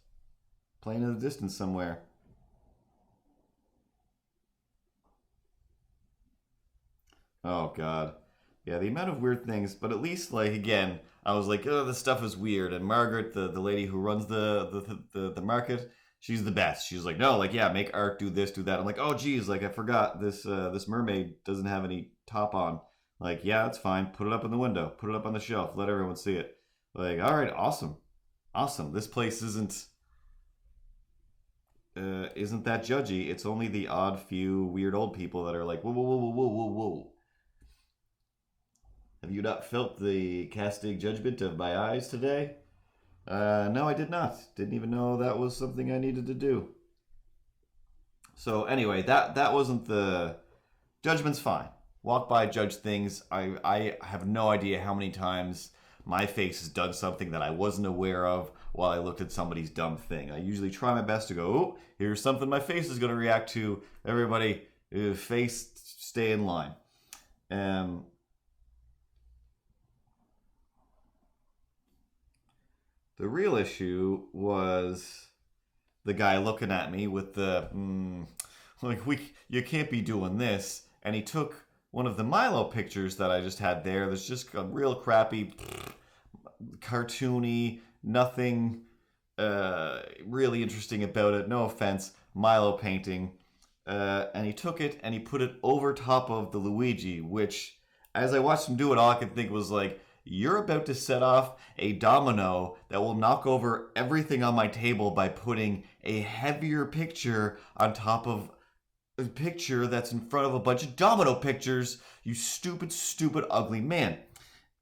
playing in the distance somewhere. Oh God, yeah, the amount of weird things. But at least, like again, I was like, oh, this stuff is weird. And Margaret, the lady who runs the market, she's the best. She's like, no, like yeah, make art, do this, do that. I'm like, oh geez, like I forgot this mermaid doesn't have any top on. Like, yeah, that's fine. Put it up in the window. Put it up on the shelf. Let everyone see it. Like, all right, awesome, awesome. This place isn't that judgy. It's only the odd few weird old people that are like, whoa, whoa, whoa, whoa, whoa, whoa, whoa. Have you not felt the casting judgment of my eyes today? No, I did not. Didn't even know that was something I needed to do. So anyway, that wasn't the judgment's fine. Walk by, judge things. I have no idea how many times my face has done something that I wasn't aware of while I looked at somebody's dumb thing. I usually try my best to go, oh, here's something my face is going to react to. Everybody, face, stay in line. The real issue was the guy looking at me with the like you can't be doing this, and he took one of the Milo pictures that I just had there. That's just a real crappy, cartoony, nothing really interesting about it. No offense, Milo painting, and he took it and he put it over top of the Luigi, which, as I watched him do it, all I could think was like, you're about to set off a domino that will knock over everything on my table by putting a heavier picture on top of a picture that's in front of a bunch of domino pictures, you stupid, stupid, ugly man.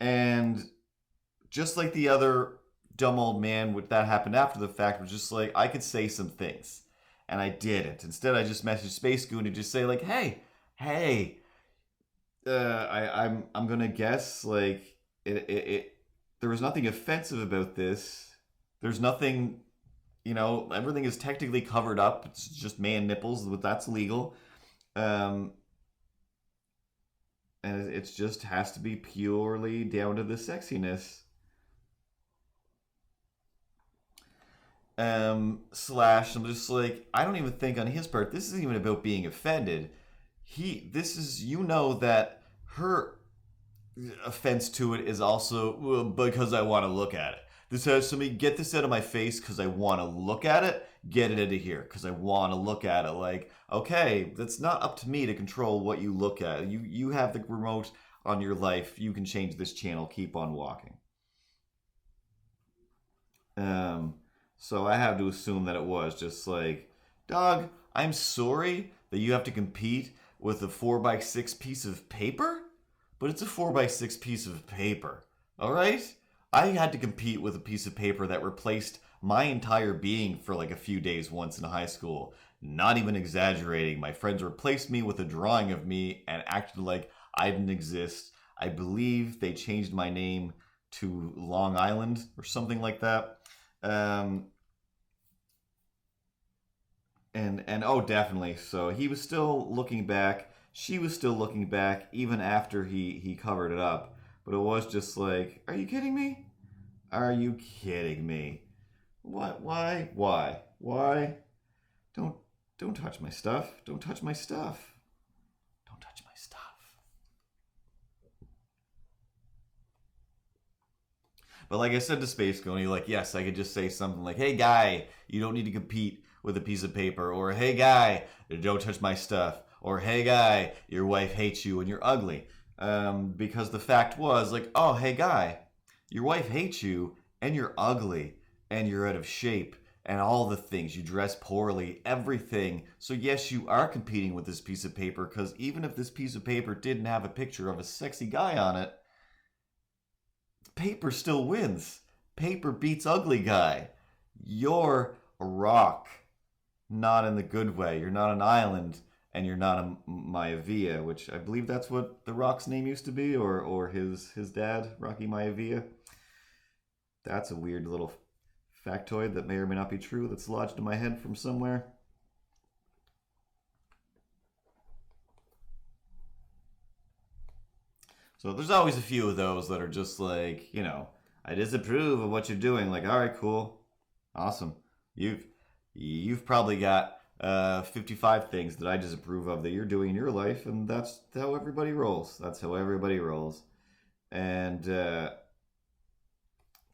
And just like the other dumb old man, that happened after the fact, was just like, I could say some things. And I didn't. Instead, I just messaged Space Goon to just say, like, hey, I'm gonna guess, like, there was nothing offensive about this. There's nothing, everything is technically covered up. It's just man nipples, but that's legal. And it just has to be purely down to the sexiness. Slash, I'm just like, I don't even think on his part, this isn't even about being offended. This is, that her offense to it is also because I want to look at it. This has to me, get this out of my face because I want to look at it. Get it into here because I want to look at it. Like, okay, that's not up to me to control what you look at. You have the remote on your life. You can change this channel. Keep on walking. So I have to assume that it was just like, dog, I'm sorry that you have to compete with a 4x6 piece of paper, but it's a 4x6 piece of paper, all right? I had to compete with a piece of paper that replaced my entire being for like a few days once in high school. Not even exaggerating. My friends replaced me with a drawing of me and acted like I didn't exist. I believe they changed my name to Long Island or something like that. And oh, definitely. So he was still looking back. She was still looking back even after he covered it up. But it was just like, are you kidding me? Are you kidding me? What? Why? Don't touch my stuff. Don't touch my stuff. Don't touch my stuff. But like I said to Space Gony, like, yes, I could just say something like, hey guy, you don't need to compete with a piece of paper, or hey guy, don't touch my stuff, or hey guy, your wife hates you and you're ugly. Because the fact was like, oh hey guy, your wife hates you and you're ugly and you're out of shape and all the things, you dress poorly, everything. So yes, you are competing with this piece of paper, because even if this piece of paper didn't have a picture of a sexy guy on it, paper still wins. Paper beats ugly guy. You're a rock. Not in the good way. You're not an island, and you're not a Maivia, which I believe that's what the Rock's name used to be, or his dad, Rocky Maivia. That's a weird little factoid that may or may not be true that's lodged in my head from somewhere. So there's always a few of those that are just like, I disapprove of what you're doing. Like, all right, cool, awesome. You've probably got 55 things that I disapprove of that you're doing in your life, and that's how everybody rolls. That's how everybody rolls. And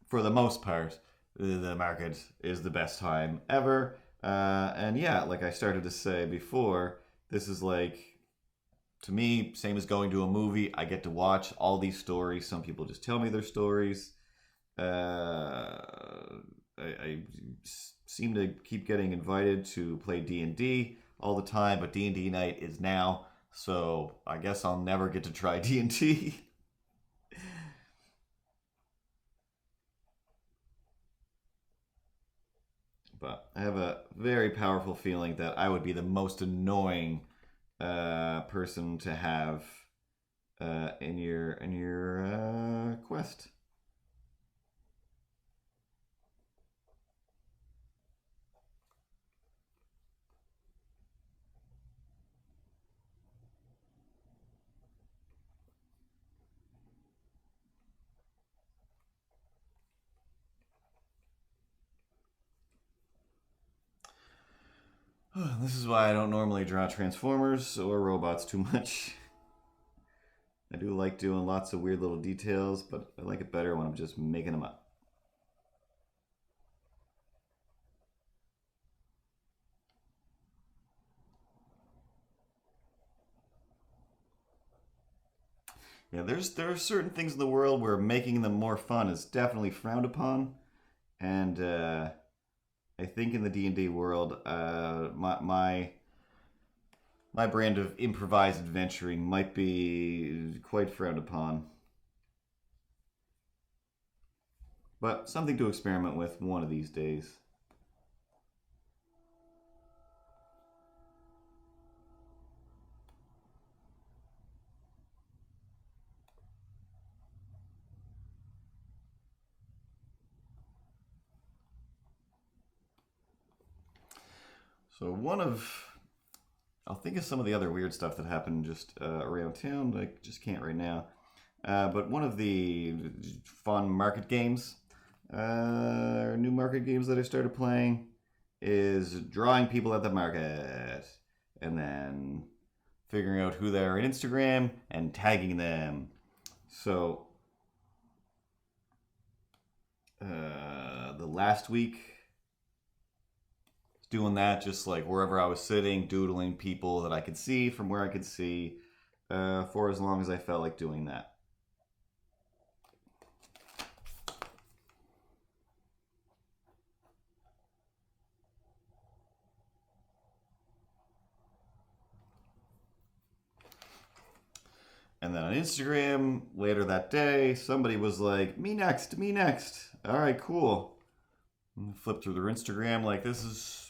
for the most part, the market is the best time ever. And yeah, like I started to say before, this is like to me, same as going to a movie. I get to watch all these stories. Some people just tell me their stories. I seem to keep getting invited to play D&D all the time, but D&D night is now, so I guess I'll never get to try D&D. But I have a very powerful feeling that I would be the most annoying person to have in your quest. This is why I don't normally draw Transformers or robots too much. I do like doing lots of weird little details, but I like it better when I'm just making them up. Yeah, there are certain things in the world where making them more fun is definitely frowned upon, and I think in the D&D world, my brand of improvised adventuring might be quite frowned upon. But something to experiment with one of these days. So I'll think of some of the other weird stuff that happened just around town. I just can't right now. But one of the fun market games, new market games that I started playing, is drawing people at the market and then figuring out who they are on Instagram and tagging them. So the last week, doing that just like wherever I was sitting, doodling people that I could see from where I could see for as long as I felt like doing that. And then on Instagram, later that day, somebody was like, me next, me next. All right, cool. Flip through their Instagram like this is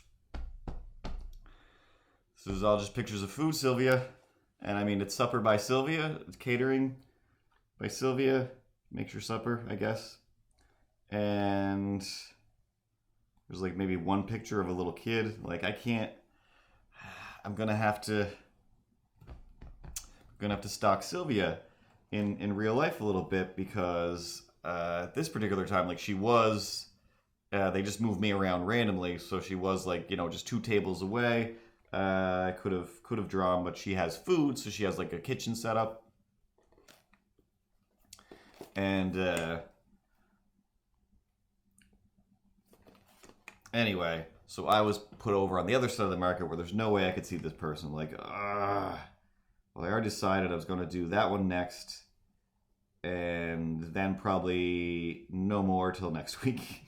all just pictures of food, Sylvia. And I mean, it's supper by Sylvia. It's catering by Sylvia. Makes your supper, I guess. And there's like maybe one picture of a little kid. Like I can't. I'm gonna have to stalk Sylvia in real life a little bit because at this particular time, like she was. They just moved me around randomly, so she was like just 2 tables away. I could have drawn, but she has food, so she has like a kitchen set up. And anyway, so I was put over on the other side of the market where there's no way I could see this person. Like, well, I already decided I was going to do that one next, and then probably no more till next week.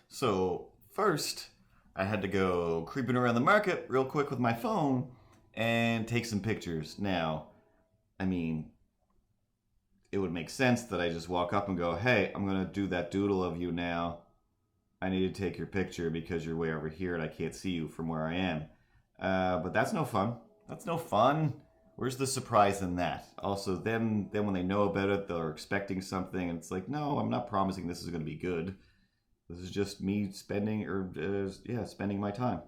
So first, I had to go creeping around the market real quick with my phone and take some pictures. Now, I mean, it would make sense that I just walk up and go, hey, I'm going to do that doodle of you now. I need to take your picture because you're way over here and I can't see you from where I am. But that's no fun. That's no fun. Where's the surprise in that? Also, then when they know about it, they're expecting something, and it's like, no, I'm not promising this is going to be good. This is just me spending my time.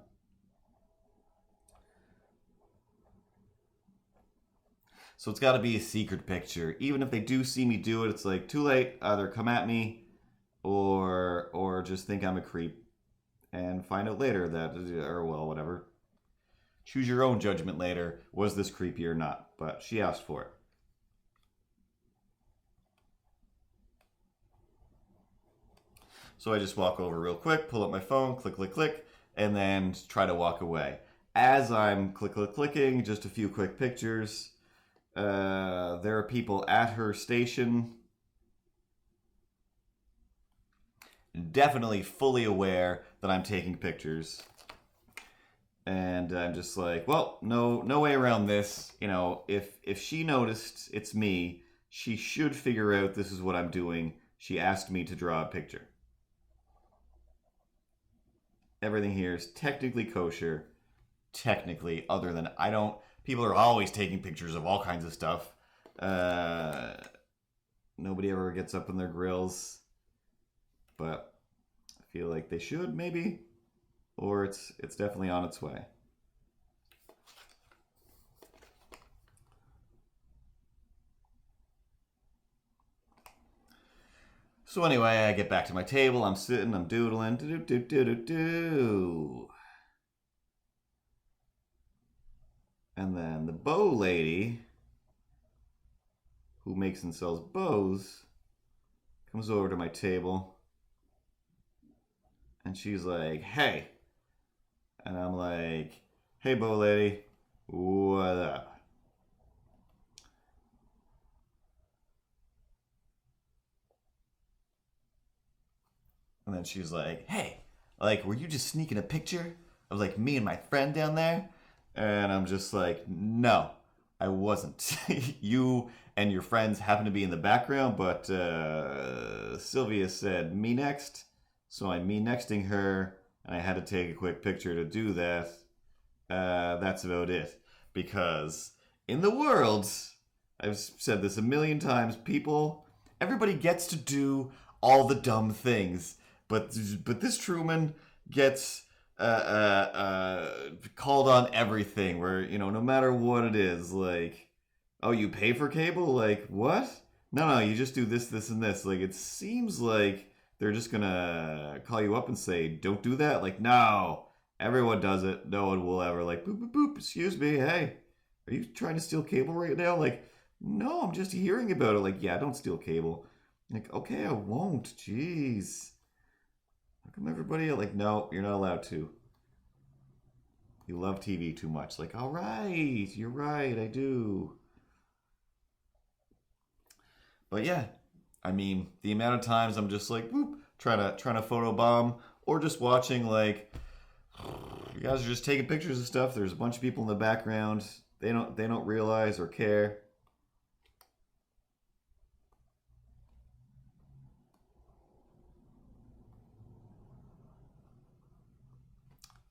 So it's got to be a secret picture. Even if they do see me do it, it's like too late. Either come at me, or just think I'm a creep, and find out later that, or well, whatever. Choose your own judgment later. Was this creepy or not? But she asked for it. So I just walk over real quick, pull up my phone, click, click, click, and then try to walk away. As I'm clicking, just a few quick pictures. There are people at her station. Definitely fully aware that I'm taking pictures. And I'm just like, well, no way around this. You know, if she noticed it's me, she should figure out this is what I'm doing. She asked me to draw a picture. Everything here is technically kosher. Technically, other than people are always taking pictures of all kinds of stuff. Nobody ever gets up in their grills, but I feel like they should, maybe, or it's definitely on its way. So anyway, I get back to my table. I'm sitting, I'm doodling, do. And then the bow lady, who makes and sells bows, comes over to my table. And she's like, hey. And I'm like, hey, bow lady, what up? And then she's like, hey, like, were you just sneaking a picture of, like, me and my friend down there? And I'm just like, no, I wasn't. You and your friends happen to be in the background, but Sylvia said me next. So I'm me nexting her, and I had to take a quick picture to do that. That's about it. Because in the world, I've said this a million times, everybody gets to do all the dumb things. But this Truman gets called on everything, where, you know, no matter what it is, like, oh, you pay for cable? Like, what? No, you just do this, this, and this. Like, it seems like they're just gonna call you up and say, don't do that. Like, no, everyone does it. No one will ever, like, boop, boop, boop, excuse me, hey, are you trying to steal cable right now? Like, no, I'm just hearing about it. Like, yeah, don't steal cable. Like, okay, I won't. Jeez. How come everybody, like, no, you're not allowed to. You love TV too much. Like, all right, you're right, I do. But yeah, I mean, the amount of times I'm just like, whoop, trying to photobomb, or just watching, like, you guys are just taking pictures of stuff. There's a bunch of people in the background. They don't realize or care.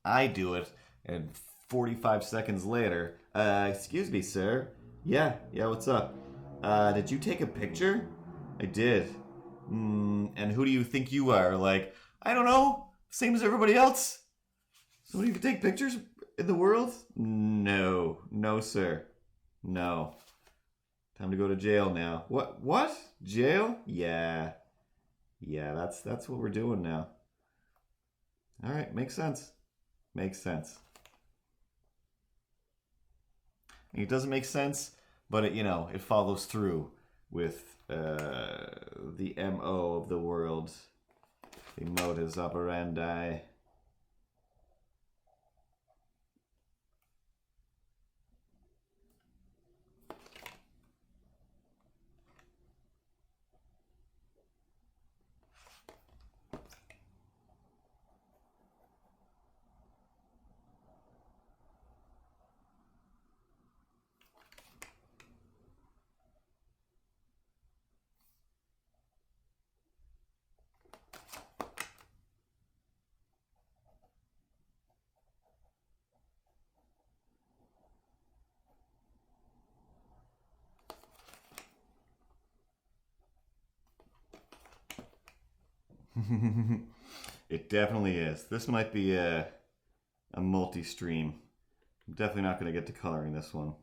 I do it, and 45 seconds later, excuse me, sir. Yeah, what's up? Did you take a picture? I did. And who do you think you are? Like, I don't know. Same as everybody else. So you can take pictures in the world? No, sir. No. Time to go to jail now. What? Jail? Yeah, that's what we're doing now. All right, makes sense. Makes sense. It doesn't make sense, but it follows through with the MO of the world, the modus operandi. It definitely is. This might be a multi-stream. I'm definitely not going to get to coloring this one.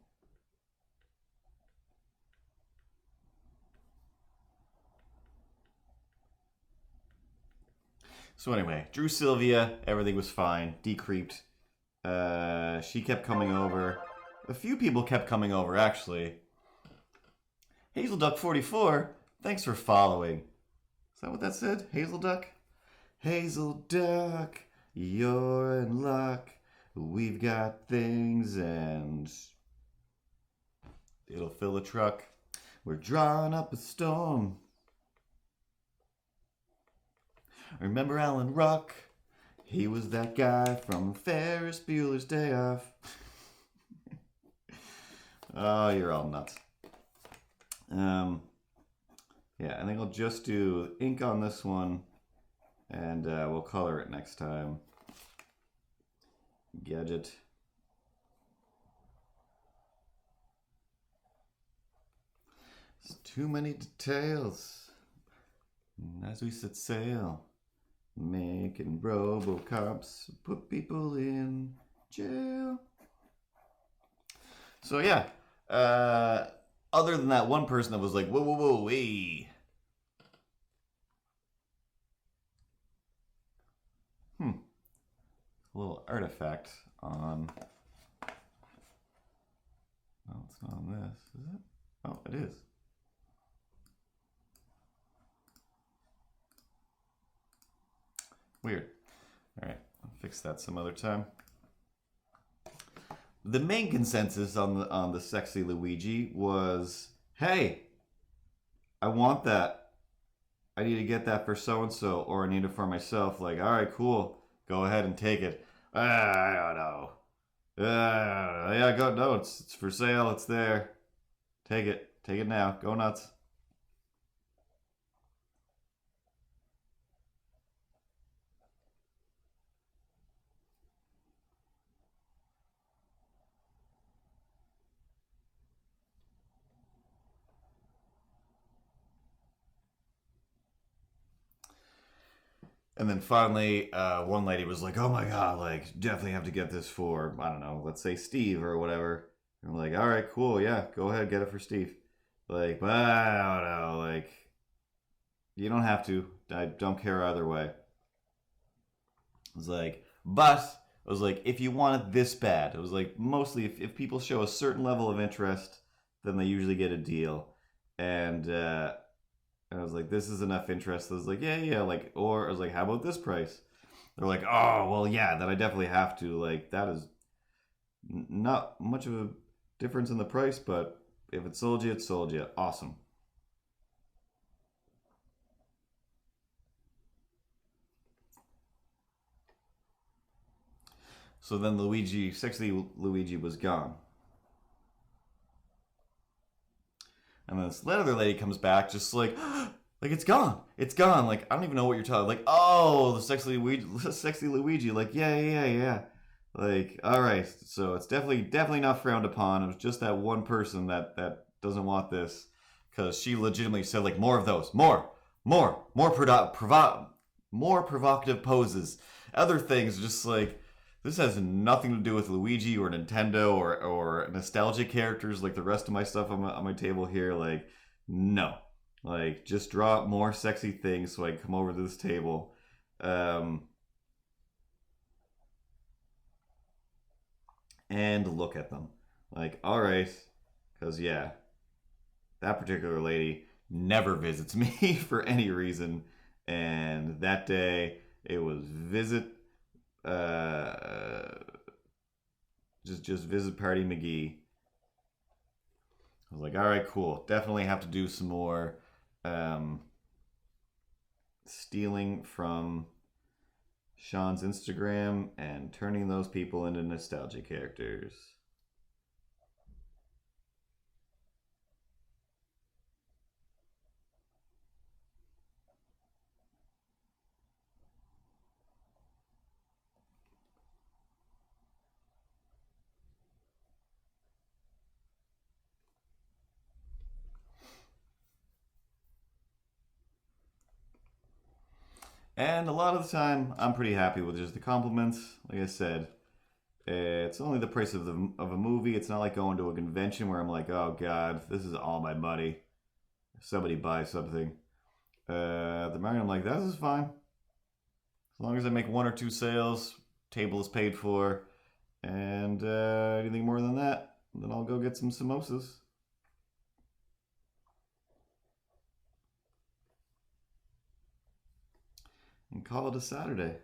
So anyway, drew Sylvia. Everything was fine. Decreeped. She kept coming over. A few people kept coming over, actually. Hazel Duck 44, thanks for following. Is that what that said? Hazel Duck? Hazel Duck, you're in luck. We've got things and it'll fill a truck. We're drawing up a storm. Remember Alan Ruck? He was that guy from Ferris Bueller's Day Off. Oh, you're all nuts. Yeah, I think I'll just do ink on this one, and we'll color it next time. Gadget. It's too many details. As we set sail, making Robocops put people in jail. So yeah, other than that one person that was like, whoa, whoa, whoa, hey. A little artifact on... No, it's not on this, is it? Oh, it is. Weird. All right, I'll fix that some other time. The main consensus on the sexy Luigi was, hey, I want that. I need to get that for so-and-so, or I need it for myself. Like, all right, cool. Go ahead and take it. I don't know. Yeah, go. No, it's for sale. It's there. Take it. Take it now. Go nuts. And then finally, one lady was like, oh my God, like, definitely have to get this for, I don't know, let's say Steve or whatever. And I'm like, all right, cool, yeah, go ahead, get it for Steve. Like, but I don't know, like, you don't have to. I don't care either way. I was like, but, I was like, if you want it this bad, it was like, mostly if people show a certain level of interest, then they usually get a deal. And I was like, this is enough interest. I was like, yeah, like, or I was like, how about this price? They're like, oh, well, yeah, then I definitely have to. Like, that is not much of a difference in the price, but if it sold you, it sold you. Awesome. So then sexy Luigi was gone. And then this other lady comes back just like it's gone. It's gone. Like, I don't even know what you're talking. Like, oh, the sexy Luigi. Like, yeah. Like, all right. So it's definitely not frowned upon. It was just that one person that doesn't want this, because she legitimately said like more of those, more provocative poses. Other things just like, this has nothing to do with Luigi or Nintendo or nostalgic characters like the rest of my stuff on my table here. Like, no. Like, just draw more sexy things so I can come over to this table. And look at them. Like, alright. Because, yeah. That particular lady never visits me for any reason. And that day, it was just visit Party McGee. I was like, all right, cool. Definitely have to do some more stealing from Sean's Instagram and turning those people into nostalgia characters. And a lot of the time, I'm pretty happy with just the compliments. Like I said, it's only the price of a movie. It's not like going to a convention where I'm like, oh God, this is all my money. If somebody buys something. At the moment, I'm like, this is fine. As long as I make 1 or 2 sales, table is paid for, and anything more than that, then I'll go get some samosas. and call it a Saturday.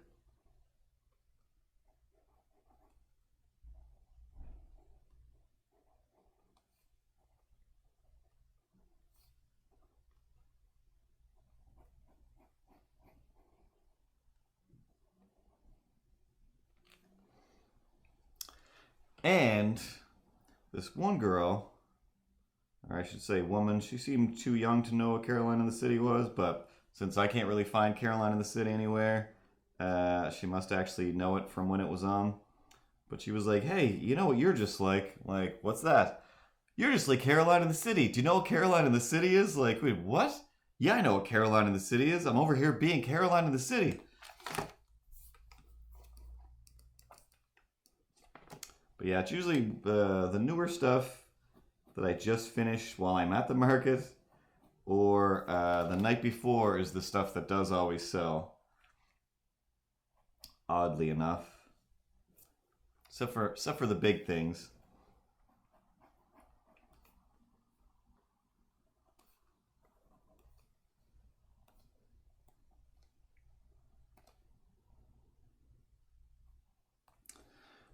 And this one girl, or I should say woman, she seemed too young to know what Caroline in the City was, but since I can't really find Caroline in the City anywhere, she must actually know it from when it was on. But she was like, hey, you know what you're just like? Like, what's that? You're just like Caroline in the City. Do you know what Caroline in the City is? Like, wait, what? Yeah, I know what Caroline in the City is. I'm over here being Caroline in the City. But yeah, it's usually the newer stuff that I just finished while I'm at the market, or the night before is the stuff that does always sell. Oddly enough, except for the big things.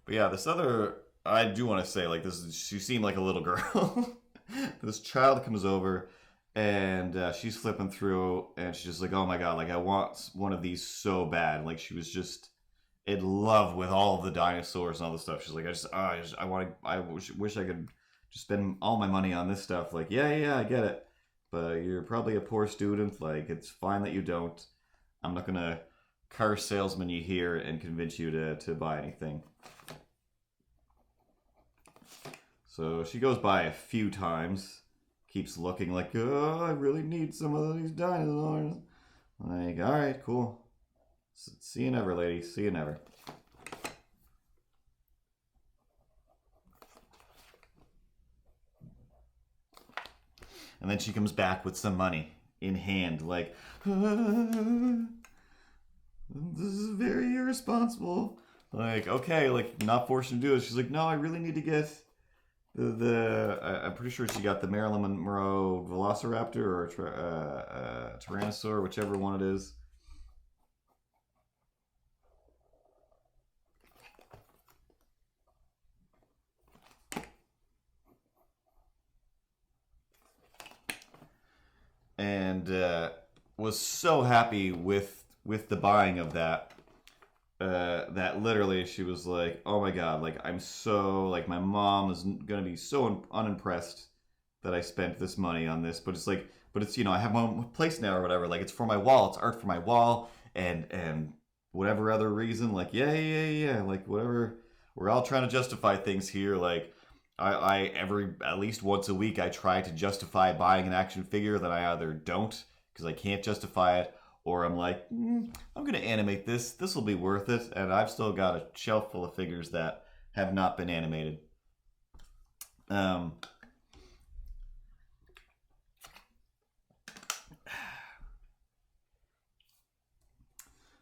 But yeah, this other, I do want to say, like, this, she seemed like a little girl. This child comes over, and she's flipping through, and she's just like, oh my god, like, I want one of these so bad. Like, she was just in love with all of the dinosaurs and all the stuff. She's like, I wish I could just spend all my money on this stuff. Like, yeah, I get it, but you're probably a poor student. Like, it's fine that you don't. I'm not gonna car salesman you here and convince you to buy anything. So she goes by a few times, keeps looking like, oh, I really need some of these dinosaurs. Like, all right, cool. See you never, lady. See you never. And then she comes back with some money in hand, like, this is very irresponsible. Like, okay, like, not forced to do it. She's like, no, I really need to get I'm pretty sure she got the Marilyn Monroe Velociraptor or Tyrannosaur, whichever one it is. And was so happy with the buying of that. That literally she was like, oh my god, like I'm so, like my mom is gonna be so unimpressed that I spent this money on this, but it's, you know, I have my own place now or whatever, like it's for my wall, it's art for my wall, and whatever other reason, like yeah, like whatever, we're all trying to justify things here, like I at least once a week I try to justify buying an action figure that I either don't because I can't justify it, or I'm like, I'm going to animate this. This will be worth it. And I've still got a shelf full of figures that have not been animated.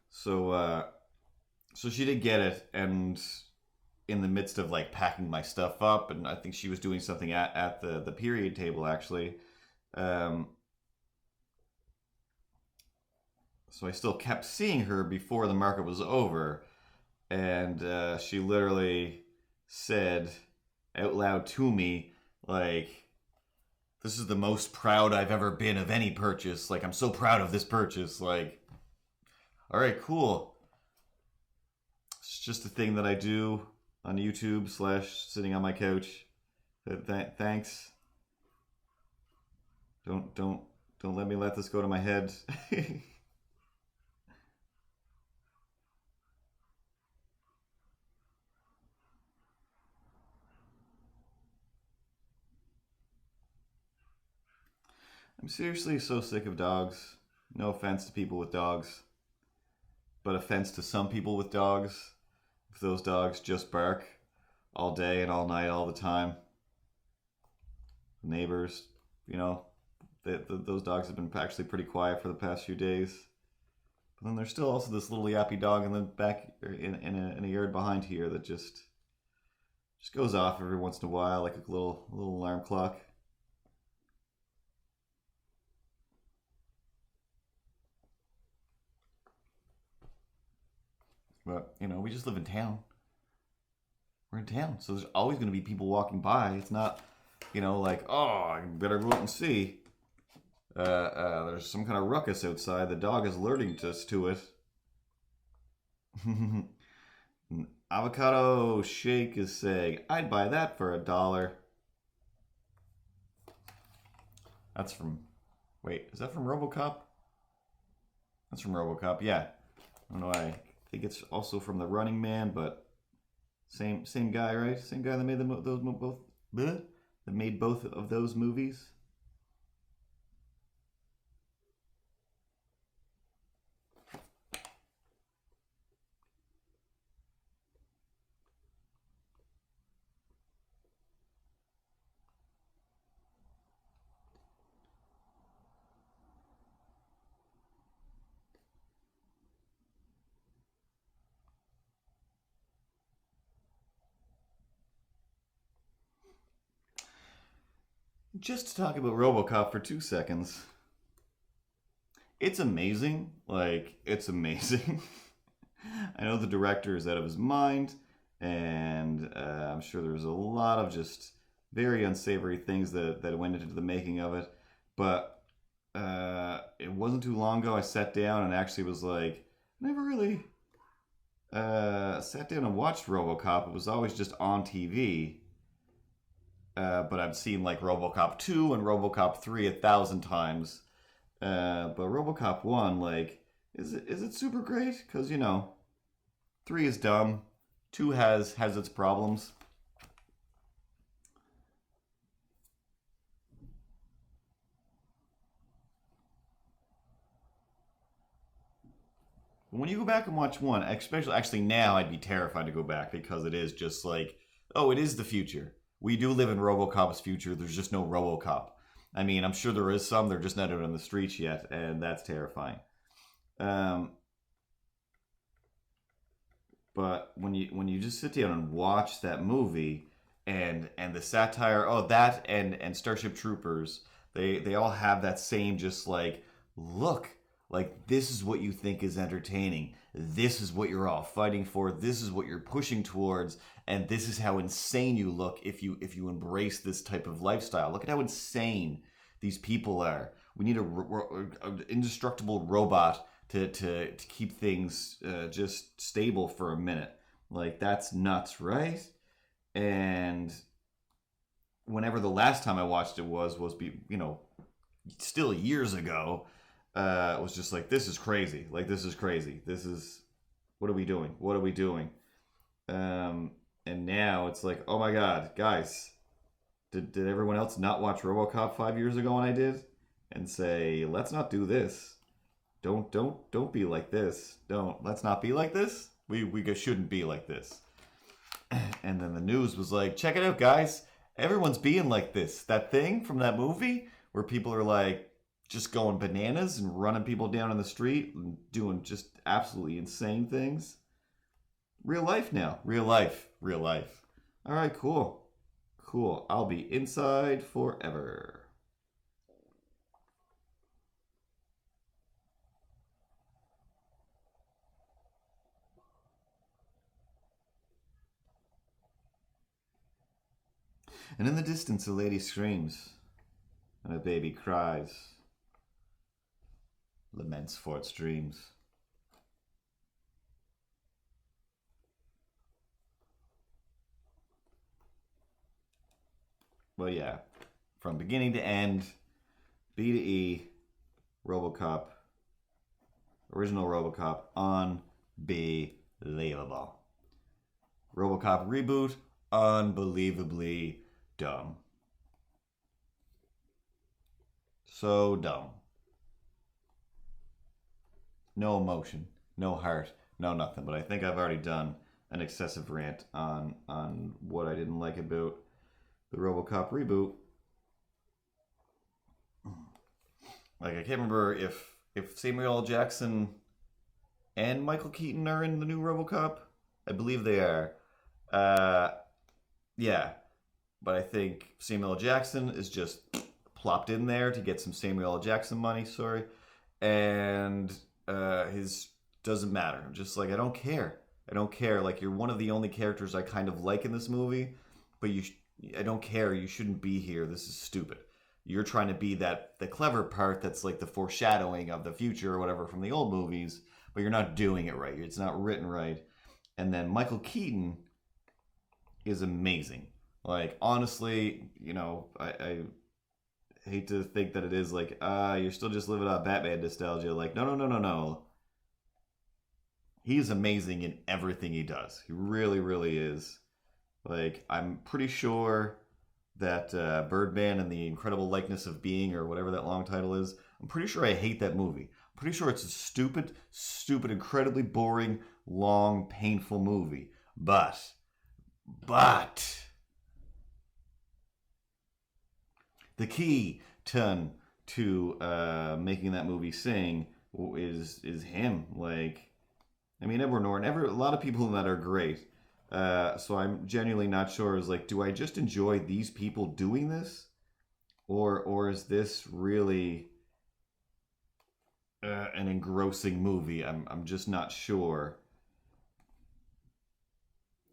So she did get it, and in the midst of like packing my stuff up, and I think she was doing something at the period table actually. So I still kept seeing her before the market was over, and she literally said out loud to me, like, this is the most proud I've ever been of any purchase. Like, I'm so proud of this purchase. Like, all right, cool. It's just a thing that I do on YouTube / sitting on my couch. Thanks. Don't let me let this go to my head. I'm seriously so sick of dogs. No offense to people with dogs, but offense to some people with dogs. If those dogs just bark all day and all night, all the time. Neighbors, you know, those dogs have been actually pretty quiet for the past few days. But then there's still also this little yappy dog in the back, in a yard behind here that just goes off every once in a while like a little alarm clock. But, you know, we just live in town. We're in town, so there's always going to be people walking by. It's not, you know, like, oh, I better go out and see. There's some kind of ruckus outside. The dog is alerting us to it. Avocado Shake is saying, I'd buy that for $1. That's from... Wait, is that from Robocop? That's from Robocop, yeah. I don't know why. I think it's also from The Running Man, but same guy, right? Same guy that made both of those movies. Just to talk about RoboCop for 2 seconds. It's amazing. Like, it's amazing. I know the director is out of his mind, and I'm sure there's a lot of just very unsavory things that went into the making of it. But it wasn't too long ago I sat down and actually was like, I never really sat down and watched RoboCop. It was always just on TV. But I've seen like RoboCop 2 and RoboCop 3 1,000 times. But RoboCop 1, like, is it super great? Because, you know, 3 is dumb. 2 has its problems. When you go back and watch 1, especially actually now, I'd be terrified to go back because it is just like, oh, it is the future. We do live in RoboCop's future. There's just no RoboCop. I mean, I'm sure there is some. They're just not out on the streets yet, and that's terrifying. But when you just sit down and watch that movie, and the satire, oh, that and Starship Troopers, they all have that same just like look. Like, this is what you think is entertaining. This is what you're all fighting for. This is what you're pushing towards. And this is how insane you look if you embrace this type of lifestyle. Look at how insane these people are. We need an indestructible robot to keep things just stable for a minute. Like, that's nuts, right? And whenever the last time I watched it was you know, still years ago, it was just like, this is crazy. Like, this is crazy. This is, what are we doing? What are we doing? And now it's like, oh my God, guys, did everyone else not watch RoboCop 5 years ago when I did? And say, let's not do this. Don't be like this. Let's not be like this. We shouldn't be like this. And then the news was like, check it out, guys. Everyone's being like this. That thing from that movie where people are like, just going bananas and running people down in the street and doing just absolutely insane things. Real life now. Real life. All right, cool. I'll be inside forever. And in the distance, a lady screams, and a baby cries, laments for its dreams. Well, yeah, from beginning to end, B to E, RoboCop, original RoboCop, unbelievable. RoboCop reboot, unbelievably dumb. So dumb. No emotion, no heart, no nothing. But I think I've already done an excessive rant on what I didn't like about the RoboCop reboot. Like, I can't remember if Samuel L. Jackson and Michael Keaton are in the new RoboCop. I believe they are. Yeah. But I think Samuel L. Jackson is just plopped in there to get some Samuel L. Jackson money, sorry. And his doesn't matter. I'm just like, I don't care. I don't care. Like, you're one of the only characters I kind of like in this movie, but I don't care. You shouldn't be here. This is stupid. You're trying to be the clever part that's like the foreshadowing of the future or whatever from the old movies, but you're not doing it right. It's not written right. And then Michael Keaton is amazing. Like, honestly, I hate to think that it is like, you're still just living on Batman nostalgia. Like, no, no, no, no, no. He is amazing in everything he does. He really, really is. Like, I'm pretty sure that Birdman and the Incredible Likeness of Being, or whatever that long title is, I'm pretty sure I hate that movie. I'm pretty sure it's a stupid, stupid, incredibly boring, long, painful movie. But, the key to making that movie sing is him. Like, I mean, Edward Norton. A lot of people in that are great. So I'm genuinely not sure. Is like, do I just enjoy these people doing this, or is this really an engrossing movie? I'm just not sure.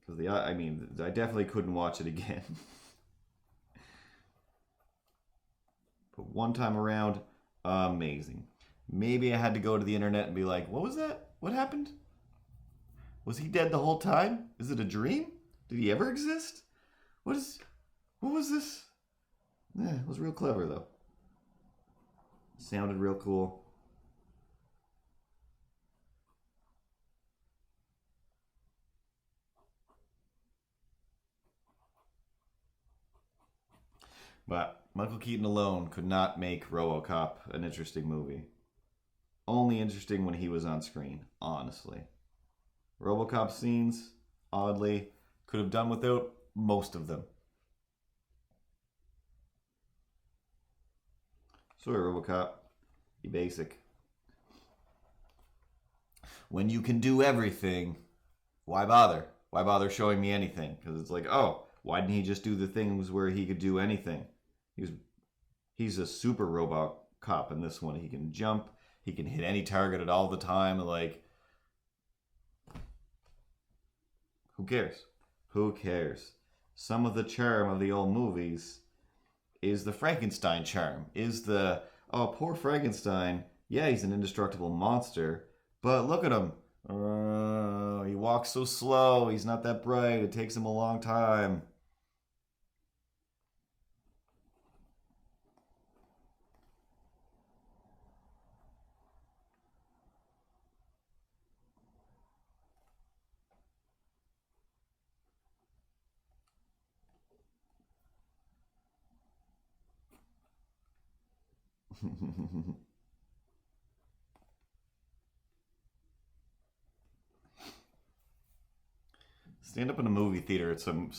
Because I definitely couldn't watch it again. But one time around, amazing. Maybe I had to go to the internet and be like, what was that? What happened? Was he dead the whole time? Is it a dream? Did he ever exist? What was this? Yeah, it was real clever though. Sounded real cool. But Michael Keaton alone could not make Robocop an interesting movie. Only interesting when he was on screen, honestly. Robocop scenes, oddly, could have done without most of them. Sorry, Robocop. You basic. When you can do everything, why bother? Why bother showing me anything? Because it's like, oh, why didn't he just do the things where he could do anything? He's a super robot cop in this one. He can jump. He can hit any target at all the time. Like, who cares? Who cares? Some of the charm of the old movies is the Frankenstein charm. Is the, oh, poor Frankenstein. Yeah, he's an indestructible monster, but look at him. He walks so slow. He's not that bright. It takes him a long time. Stand up in a movie theater at some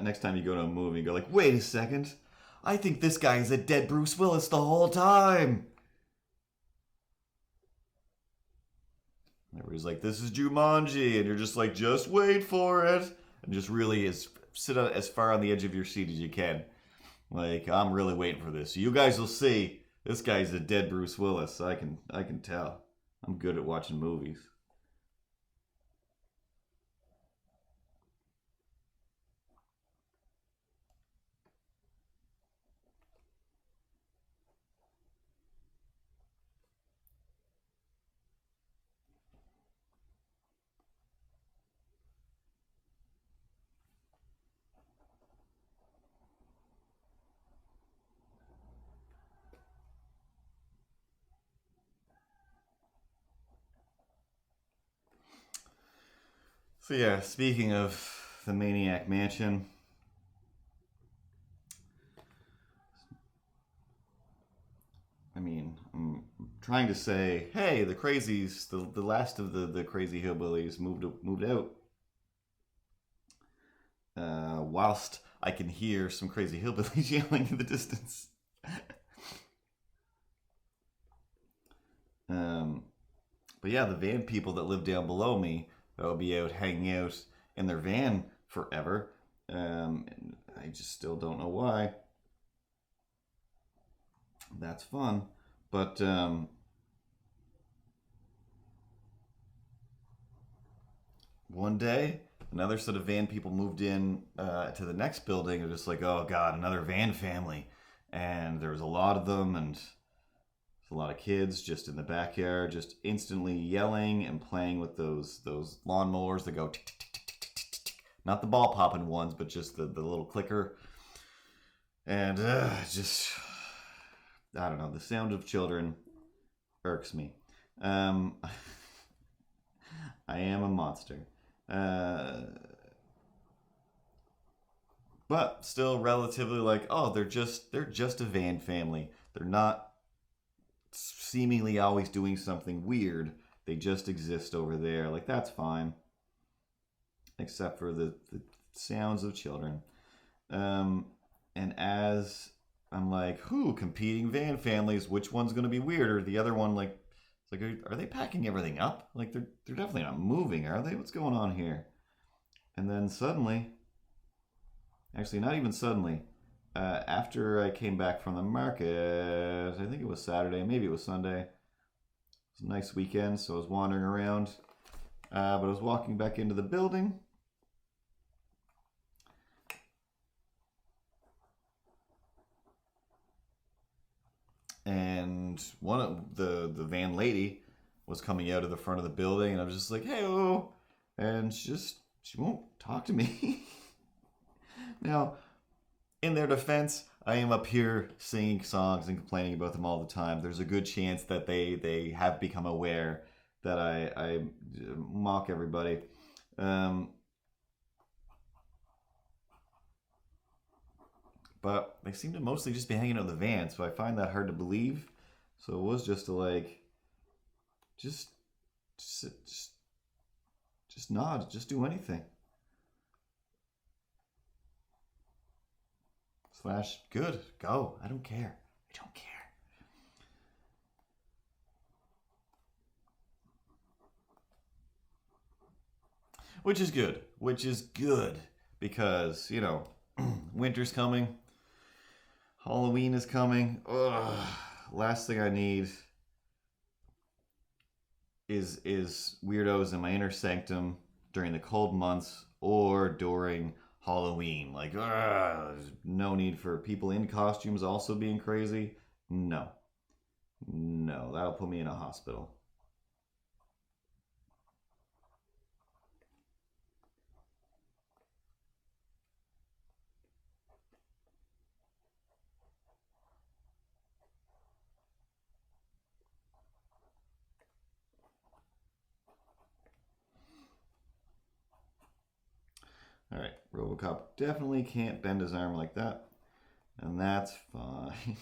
next time you go to a movie and go like, wait a second, I think this guy is a dead Bruce Willis the whole time. Everybody's like, this is Jumanji, and you're just like, just wait for it, and just really sit as far on the edge of your seat as you can. Like, I'm really waiting for this. You guys will see. This guy's a dead Bruce Willis. I can tell. I'm good at watching movies. So yeah, speaking of the Maniac Mansion, I'm trying to say, hey, the crazies, the last of the crazy hillbillies moved out. Whilst I can hear some crazy hillbillies yelling in the distance. um, but yeah, the van people that live down below me will be out hanging out in their van forever. And I just still don't know why. That's fun, but one day, another set of van people moved in to the next building. They're just like, oh god, another van family, and there was a lot of them, and a lot of kids just in the backyard, just instantly yelling and playing with those lawnmowers that go tick tick tick tick tick tick tick tick. Not the ball popping ones, but just the little clicker. And just I don't know. The sound of children irks me. I am a monster. But still relatively like, oh, they're just a van family. They're not seemingly always doing something weird. They just exist over there. Like, that's fine. Except for the sounds of children. And as I'm like, who competing van families? Which one's going to be weirder? The other one, like, it's like, are they packing everything up? Like, they're definitely not moving, are they? What's going on here? And then suddenly, actually, not even suddenly, after I came back from the market, I think it was Saturday, maybe it was Sunday. It was a nice weekend, so I was wandering around. But I was walking back into the building. And one of the van lady was coming out of the front of the building, and I was just like, hey-oh. And she won't talk to me. Now, in their defense, I am up here singing songs and complaining about them all the time. There's a good chance that they have become aware that I mock everybody. But they seem to mostly just be hanging out in the van, so I find that hard to believe. So it was just to like, just nod, just do anything. / good, go. I don't care. I don't care. Which is good. Which is good because, you know, winter's coming. Halloween is coming. Ugh. Last thing I need is weirdos in my inner sanctum during the cold months or during Halloween. Like, there's no need for people in costumes also being crazy. No, that'll put me in a hospital. All right, Robocop definitely can't bend his arm like that, and that's fine.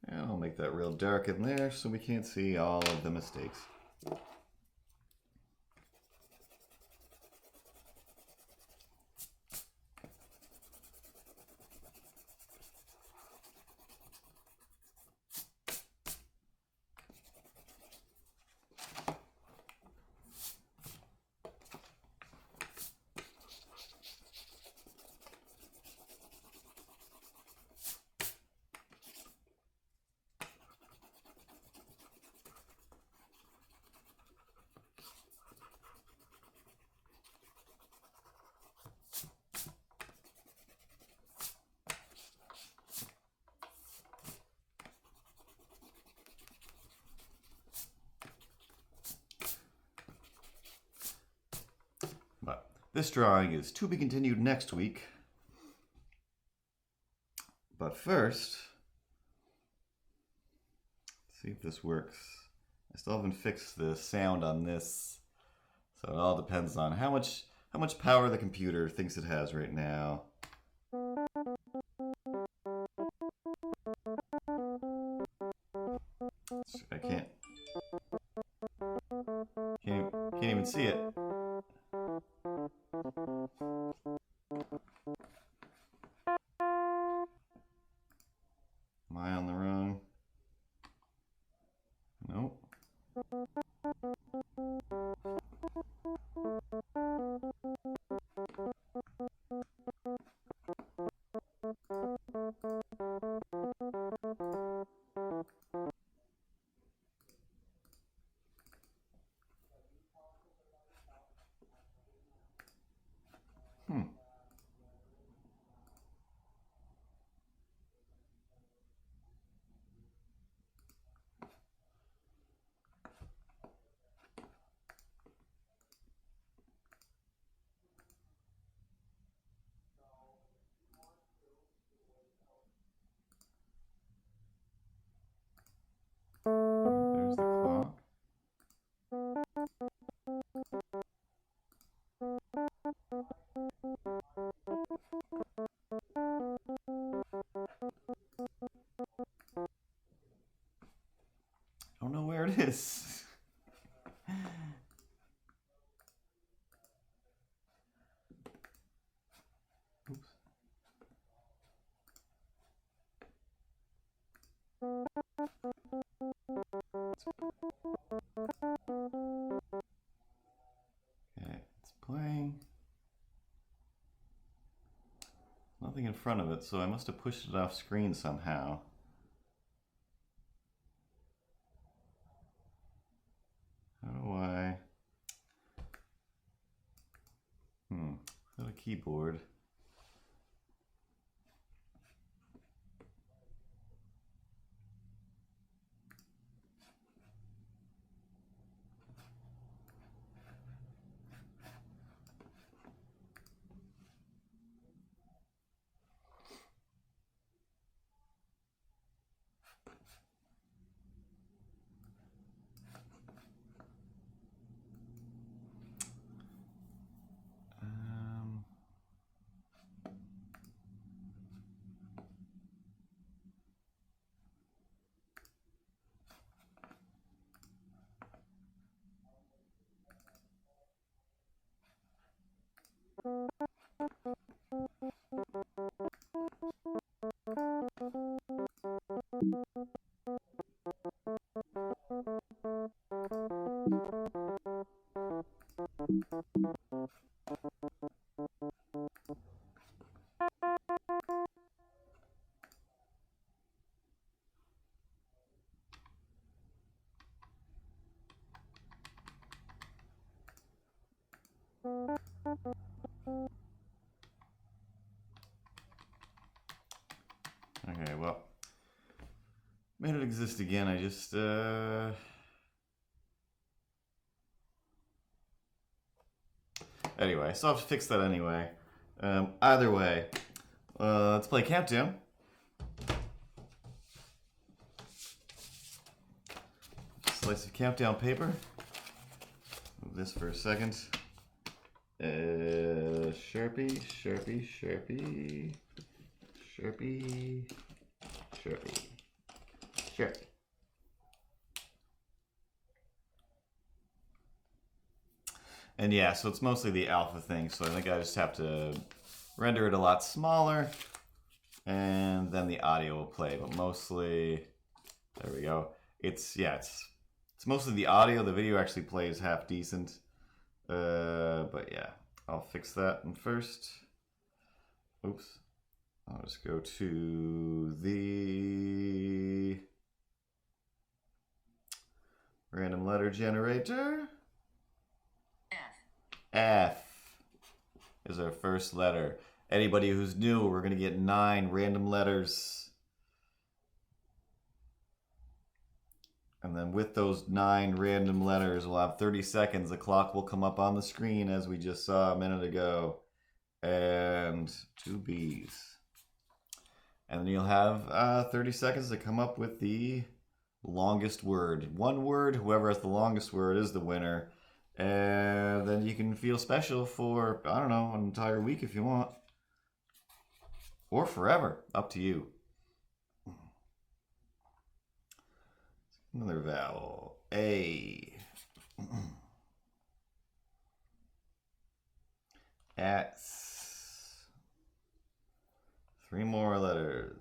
And I'll make that real dark in there so we can't see all of the mistakes. But this drawing is to be continued next week. But first, let's see if this works. I still haven't fixed the sound on this, so it all depends on how much power the computer thinks it has right now. I can't even see it. on the wrong? Nope. There's the clock. I don't know where it is. Oops. Okay, it's playing. Nothing in front of it, so I must have pushed it off screen somehow. How do I... Is that a keyboard? Okay, well, made it exist again. I just anyway, so I'll have to fix that anyway. Either way, let's play Countdown. Slice of Countdown paper. Move this for a second. Sharpie, Sharpie, Sharpie, Sharpie, Sharpie, Sharpie. And yeah, so it's mostly the alpha thing, so I think I just have to render it a lot smaller, and then the audio will play, but mostly, there we go. It's mostly the audio. The video actually plays half decent. But yeah, I'll fix that one first. Oops. I'll just go to the random letter generator. F is our first letter. Anybody who's new, we're going to get 9 random letters. And then with those 9 random letters, we'll have 30 seconds. The clock will come up on the screen as we just saw a minute ago. And 2 B's. And then you'll have 30 seconds to come up with the longest word. One word, whoever has the longest word is the winner. And then you can feel special for, I don't know, an entire week if you want. Or forever. Up to you. Another vowel. A. X. 3 more letters.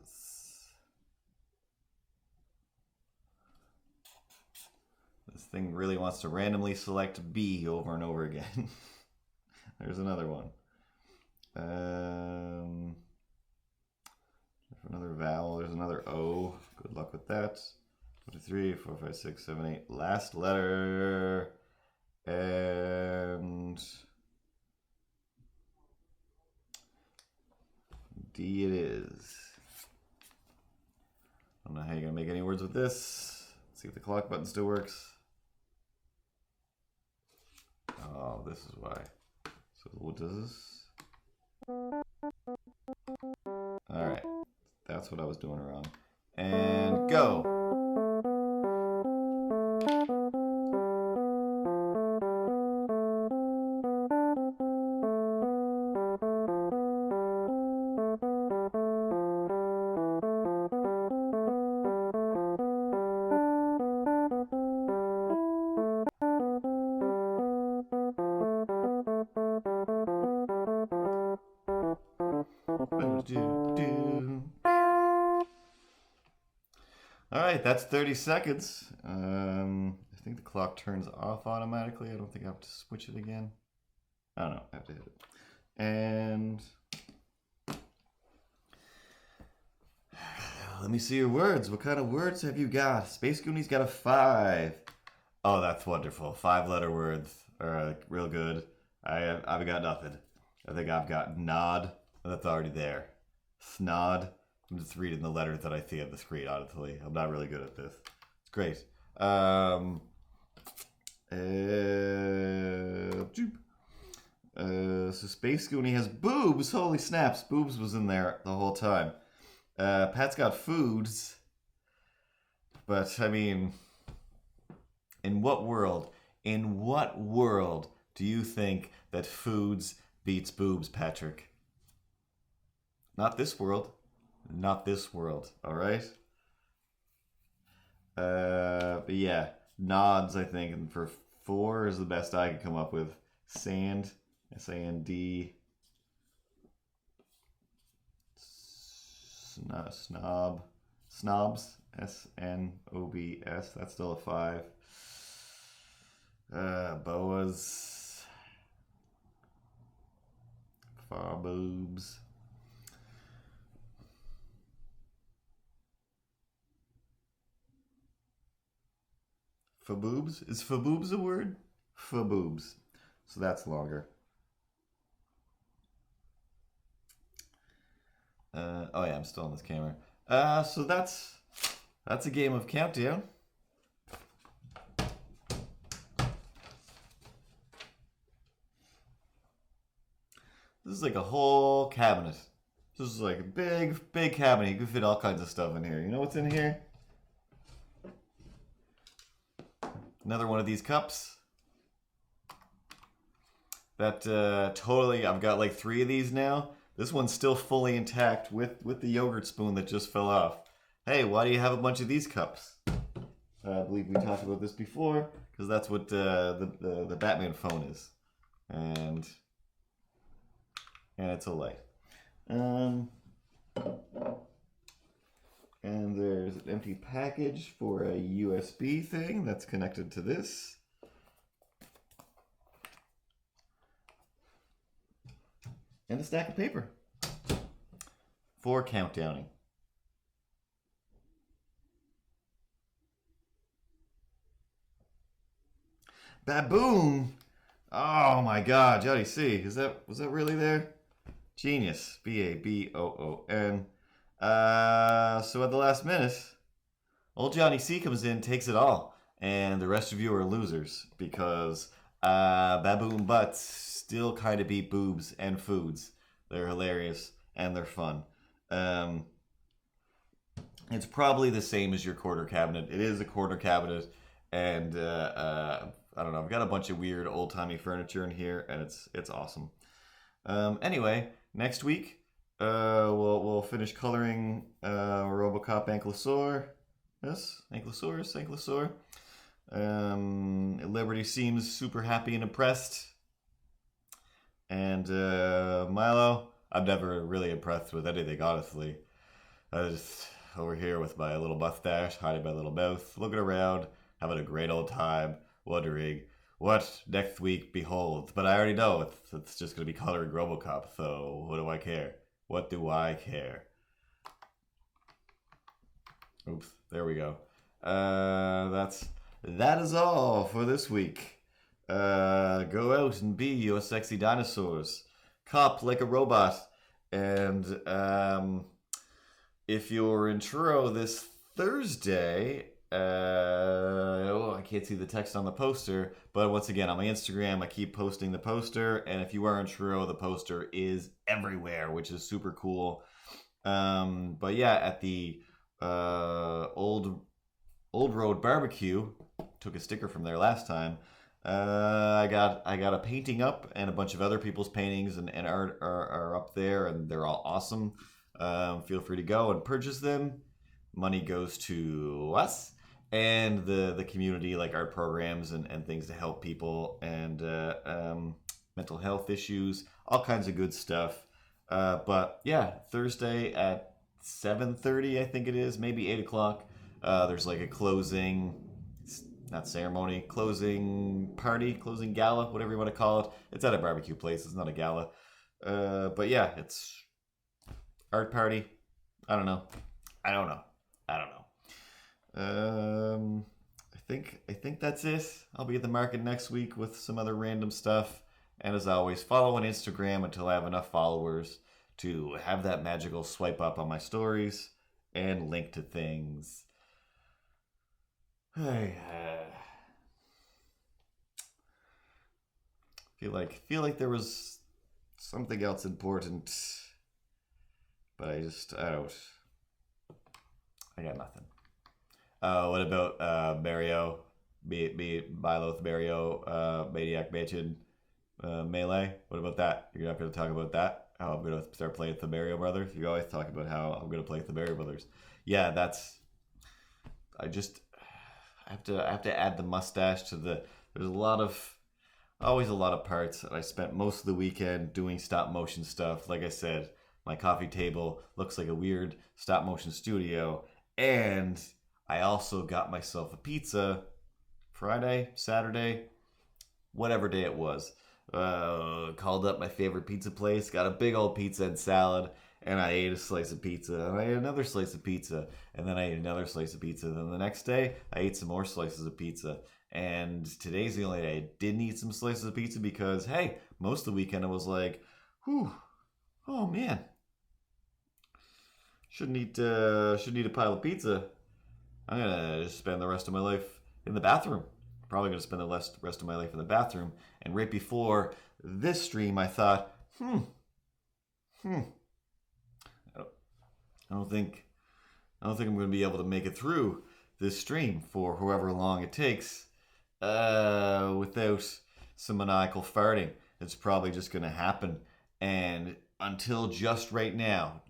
thing really wants to randomly select B over and over again. There's another one. Another vowel. There's another O. Good luck with that. 1, 2, 3, 4, 5, 6, 7, 8. Last letter. And D it is. I don't know how you're going to make any words with this. Let's see if the clock button still works. Oh, this is why. So what does this? Alright. That's what I was doing wrong. And go! Alright, that's 30 seconds. I think the clock turns off automatically. I don't think I have to switch it again. I don't know. I have to hit it. And let me see your words. What kind of words have you got? Space Goonie's got a 5. Oh, that's wonderful. 5-letter words are real good. I've got nothing. I think I've got nod. That's already there. Snod. I'm just reading the letters that I see on the screen, honestly. I'm not really good at this. It's great. So Space Goonie has boobs. Holy snaps. Boobs was in there the whole time. Pat's got foods. But, I mean, in what world do you think that foods beats boobs, Patrick? Not this world. Not this world, alright? But yeah, nods, I think, and for 4 is the best I could come up with. Sand, S-A-N-D. Snob. Snobs, S-N-O-B-S. That's still a 5. Boas. Boobs. Faboobs? Is faboobs a word? Faboobs. So that's longer. Oh yeah, I'm still on this camera. So that's a game of Countdown. This is like a whole cabinet. This is like a big cabinet. You can fit all kinds of stuff in here. You know what's in here? Another one of these cups. That totally, I've got like 3 of these now. This one's still fully intact with the yogurt spoon that just fell off. Hey, why do you have a bunch of these cups? I believe we talked about this before, because that's what the Batman phone is. And it's a light. And there's an empty package for a USB thing that's connected to this. And a stack of paper for countdowning. Baboon! Oh my god, Johnny C. Was that really there? Genius. B-A-B-O-O-N. So at the last minute, old Johnny C comes in, takes it all, and the rest of you are losers because baboon butts still kind of beat boobs and foods. They're hilarious and they're fun. It's probably the same as your quarter cabinet. It is a quarter cabinet, and I don't know. I've got a bunch of weird old-timey furniture in here, and it's awesome. Anyway, next week we'll finish coloring Robocop Ankylosaur. Yes, Ankylosaur. Liberty seems super happy and impressed. And Milo, I'm never really impressed with anything, honestly. I just over here with my little mustache, hiding my little mouth, looking around, having a great old time, wondering what next week beholds. But I already know it's just going to be coloring Robocop, so what do I care? What do I care? Oops, there we go. That is all for this week. Go out and be your sexy dinosaurs. Cop like a robot. And if you're in Truro this Thursday, I can't see the text on the poster, but once again, on my Instagram, I keep posting the poster. And if you are in Truro, the poster is everywhere, which is super cool. But yeah, at the Old Road Barbecue, took a sticker from there last time. I got a painting up, and a bunch of other people's paintings and art are up there, and they're all awesome. Feel free to go and purchase them. Money goes to us and the community, like art programs and things to help people and mental health issues, all kinds of good stuff. But yeah, Thursday at 7:30, I think it is, maybe 8 o'clock. There's like a closing, not ceremony, closing party, closing gala, whatever you want to call it. It's at a barbecue place. It's not a gala. But yeah, it's art party. I don't know. I think that's it. I'll be at the market next week with some other random stuff. And as always, follow on Instagram until I have enough followers to have that magical swipe up on my stories and link to things. I feel like there was something else important, but I don't. I got nothing. What about Mario? Be it Miloth Mario, Maniac Mansion, Melee? What about that? You're not going to talk about that? How I'm going to start playing the Mario Brothers? You always talk about how I'm going to play the Mario Brothers. Yeah, that's. I have to add the mustache to the. There's always a lot of parts. I spent most of the weekend doing stop motion stuff. Like I said, my coffee table looks like a weird stop motion studio, and I also got myself a pizza Friday, Saturday, whatever day it was. Called up my favorite pizza place, got a big old pizza and salad, and I ate a slice of pizza, and I ate another slice of pizza, and then I ate another slice of pizza. Then the next day, I ate some more slices of pizza. And today's the only day I didn't eat some slices of pizza because, hey, most of the weekend I was like, whew, oh man, shouldn't eat a pile of pizza. I'm gonna just spend the rest of my life in the bathroom. Probably gonna spend the rest of my life in the bathroom. And right before this stream, I thought, I don't think I'm gonna be able to make it through this stream for however long it takes without some maniacal farting. It's probably just gonna happen. And until just right now,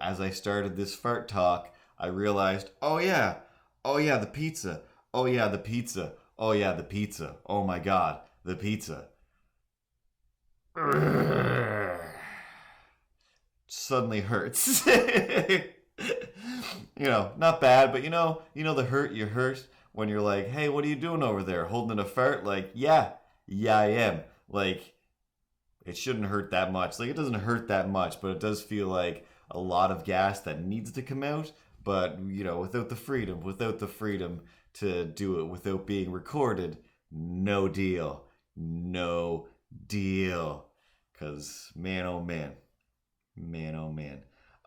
as I started this fart talk, I realized, oh yeah, the pizza. Oh yeah, the pizza. Oh yeah, the pizza. Oh my god, the pizza. Suddenly hurts. Not bad, but you know the hurt you hurt when you're like, hey, what are you doing over there? Holding a fart? Like, yeah, I am. Like, it shouldn't hurt that much. Like, it doesn't hurt that much, but it does feel like a lot of gas that needs to come out. But, without the freedom to do it without being recorded, no deal. No deal. Because, man, oh man.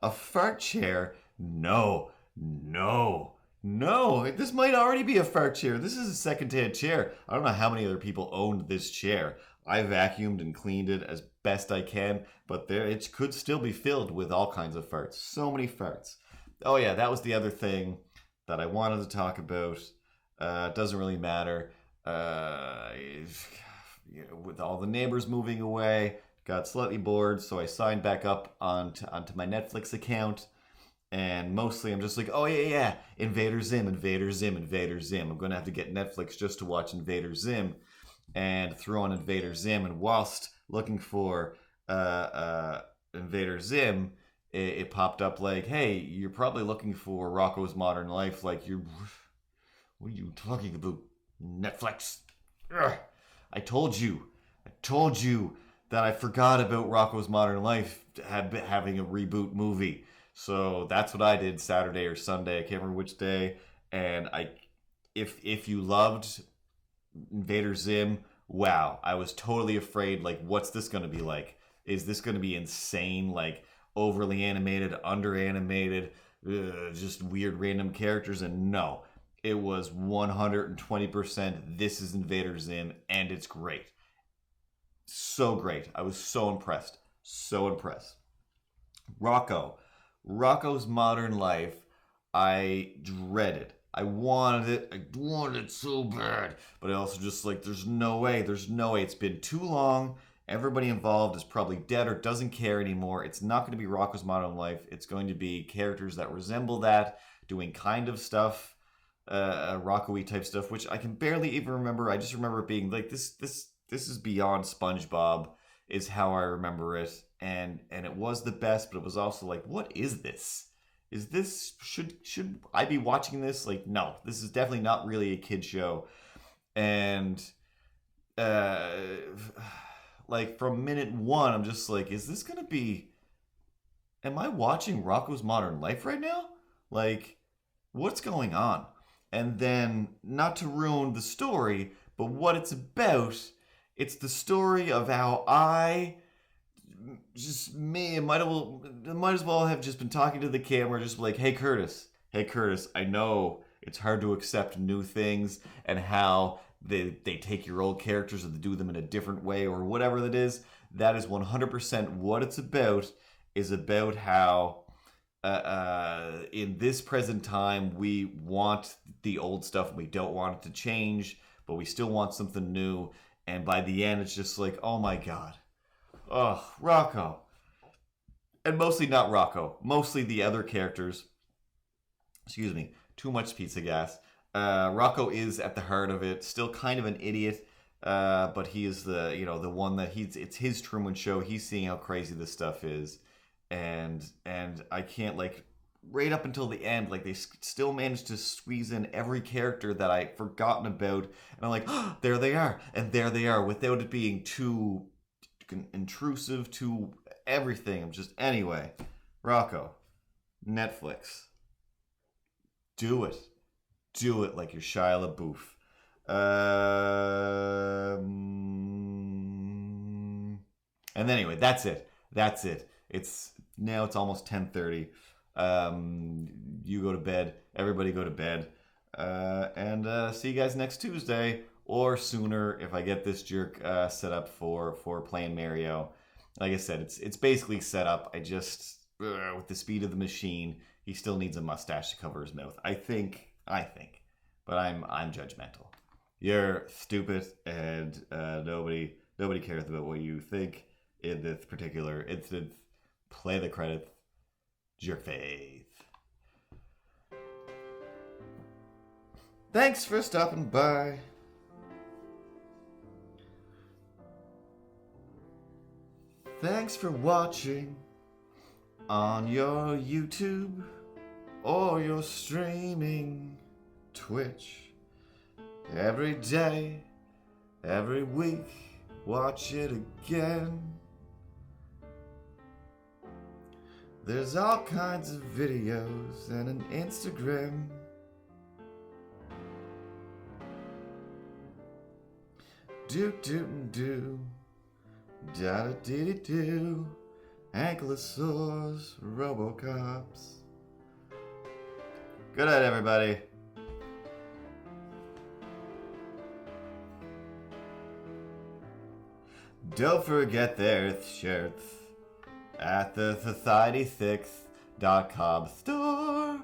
A fart chair? No. This might already be a fart chair. This is a second-hand chair. I don't know how many other people owned this chair. I vacuumed and cleaned it as best I can, but it could still be filled with all kinds of farts. So many farts. Oh yeah, that was the other thing that I wanted to talk about. It doesn't really matter. With all the neighbors moving away, got slightly bored, so I signed back up onto my Netflix account. And mostly I'm just like, oh yeah, Invader Zim. I'm going to have to get Netflix just to watch Invader Zim. And throw on Invader Zim. And whilst looking for Invader Zim, it popped up like, hey, you're probably looking for Rocko's Modern Life. Like, What are you talking about? Netflix. Ugh. I told you that I forgot about Rocko's Modern Life having a reboot movie. So that's what I did Saturday or Sunday. I can't remember which day. And if you loved Invader Zim, wow, I was totally afraid. Like, what's this going to be like? Is this going to be insane? Like, overly animated, under animated, just weird random characters? And no, it was 120%. This is Invader Zim, and it's great. So great. I was so impressed. So impressed. Rocko's Modern Life, I dreaded. I wanted it. I wanted it so bad. But I also just like, there's no way. It's been too long. Everybody involved is probably dead or doesn't care anymore. It's not going to be Rocko's Modern Life. It's going to be characters that resemble that, doing kind of stuff, Rocko-y type stuff, which I can barely even remember. I just remember it being like, this is beyond SpongeBob, is how I remember it. And it was the best, but it was also like, what is this? Is this, should I be watching this? Like, no, this is definitely not really a kid show. And like from minute one, I'm just like, is this gonna be, am I watching Rocko's Modern Life right now? Like, what's going on? And then, not to ruin the story, but what it's about, it's the story of how I might as well have just been talking to the camera, just like, hey Curtis, I know it's hard to accept new things and how they take your old characters and they do them in a different way or whatever that is. That is 100% what it's about. Is about how in this present time we want the old stuff and we don't want it to change, but we still want something new. And by the end, it's just like, oh my god. Oh, Rocko. And mostly not Rocko. Mostly the other characters. Excuse me. Too much pizza gas. Rocko is at the heart of it. Still kind of an idiot. But he is the one that it's his Truman Show. He's seeing how crazy this stuff is. And I can't, like, right up until the end, like, they still managed to squeeze in every character that I'd forgotten about. And I'm like, oh, there they are. And there they are, without it being too intrusive to everything. I'm just, anyway, Rocko, Netflix, do it like you're Shia LaBeouf. And anyway, that's it. It's almost 10:30. You go to bed, everybody go to bed, and see you guys next Tuesday. Or sooner if I get this jerk set up for playing Mario. Like I said, it's basically set up. I just, with the speed of the machine, he still needs a mustache to cover his mouth. I think, but I'm judgmental. You're stupid, and nobody cares about what you think in this particular instance. Play the credits. Jerk faith. Thanks for stopping by. Thanks for watching on your YouTube or your streaming Twitch. Every day, every week, watch it again. There's all kinds of videos and an Instagram. Do. Da-da-dee-dee-doo. Ankylosaurs, Robocops. Good night, everybody. Don't forget their shirts at the society6.com store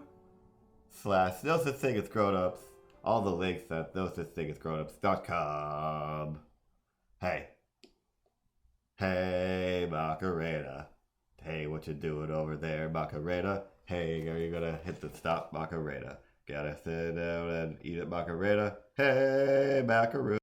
/ no such thing as grown-ups. All the links at no such thing as grown-ups.com. Hey, Macarena. Hey, what you doing over there, Macarena? Hey, are you gonna hit the stop, Macarena? Gotta sit down and eat it, Macarena? Hey, Macarena.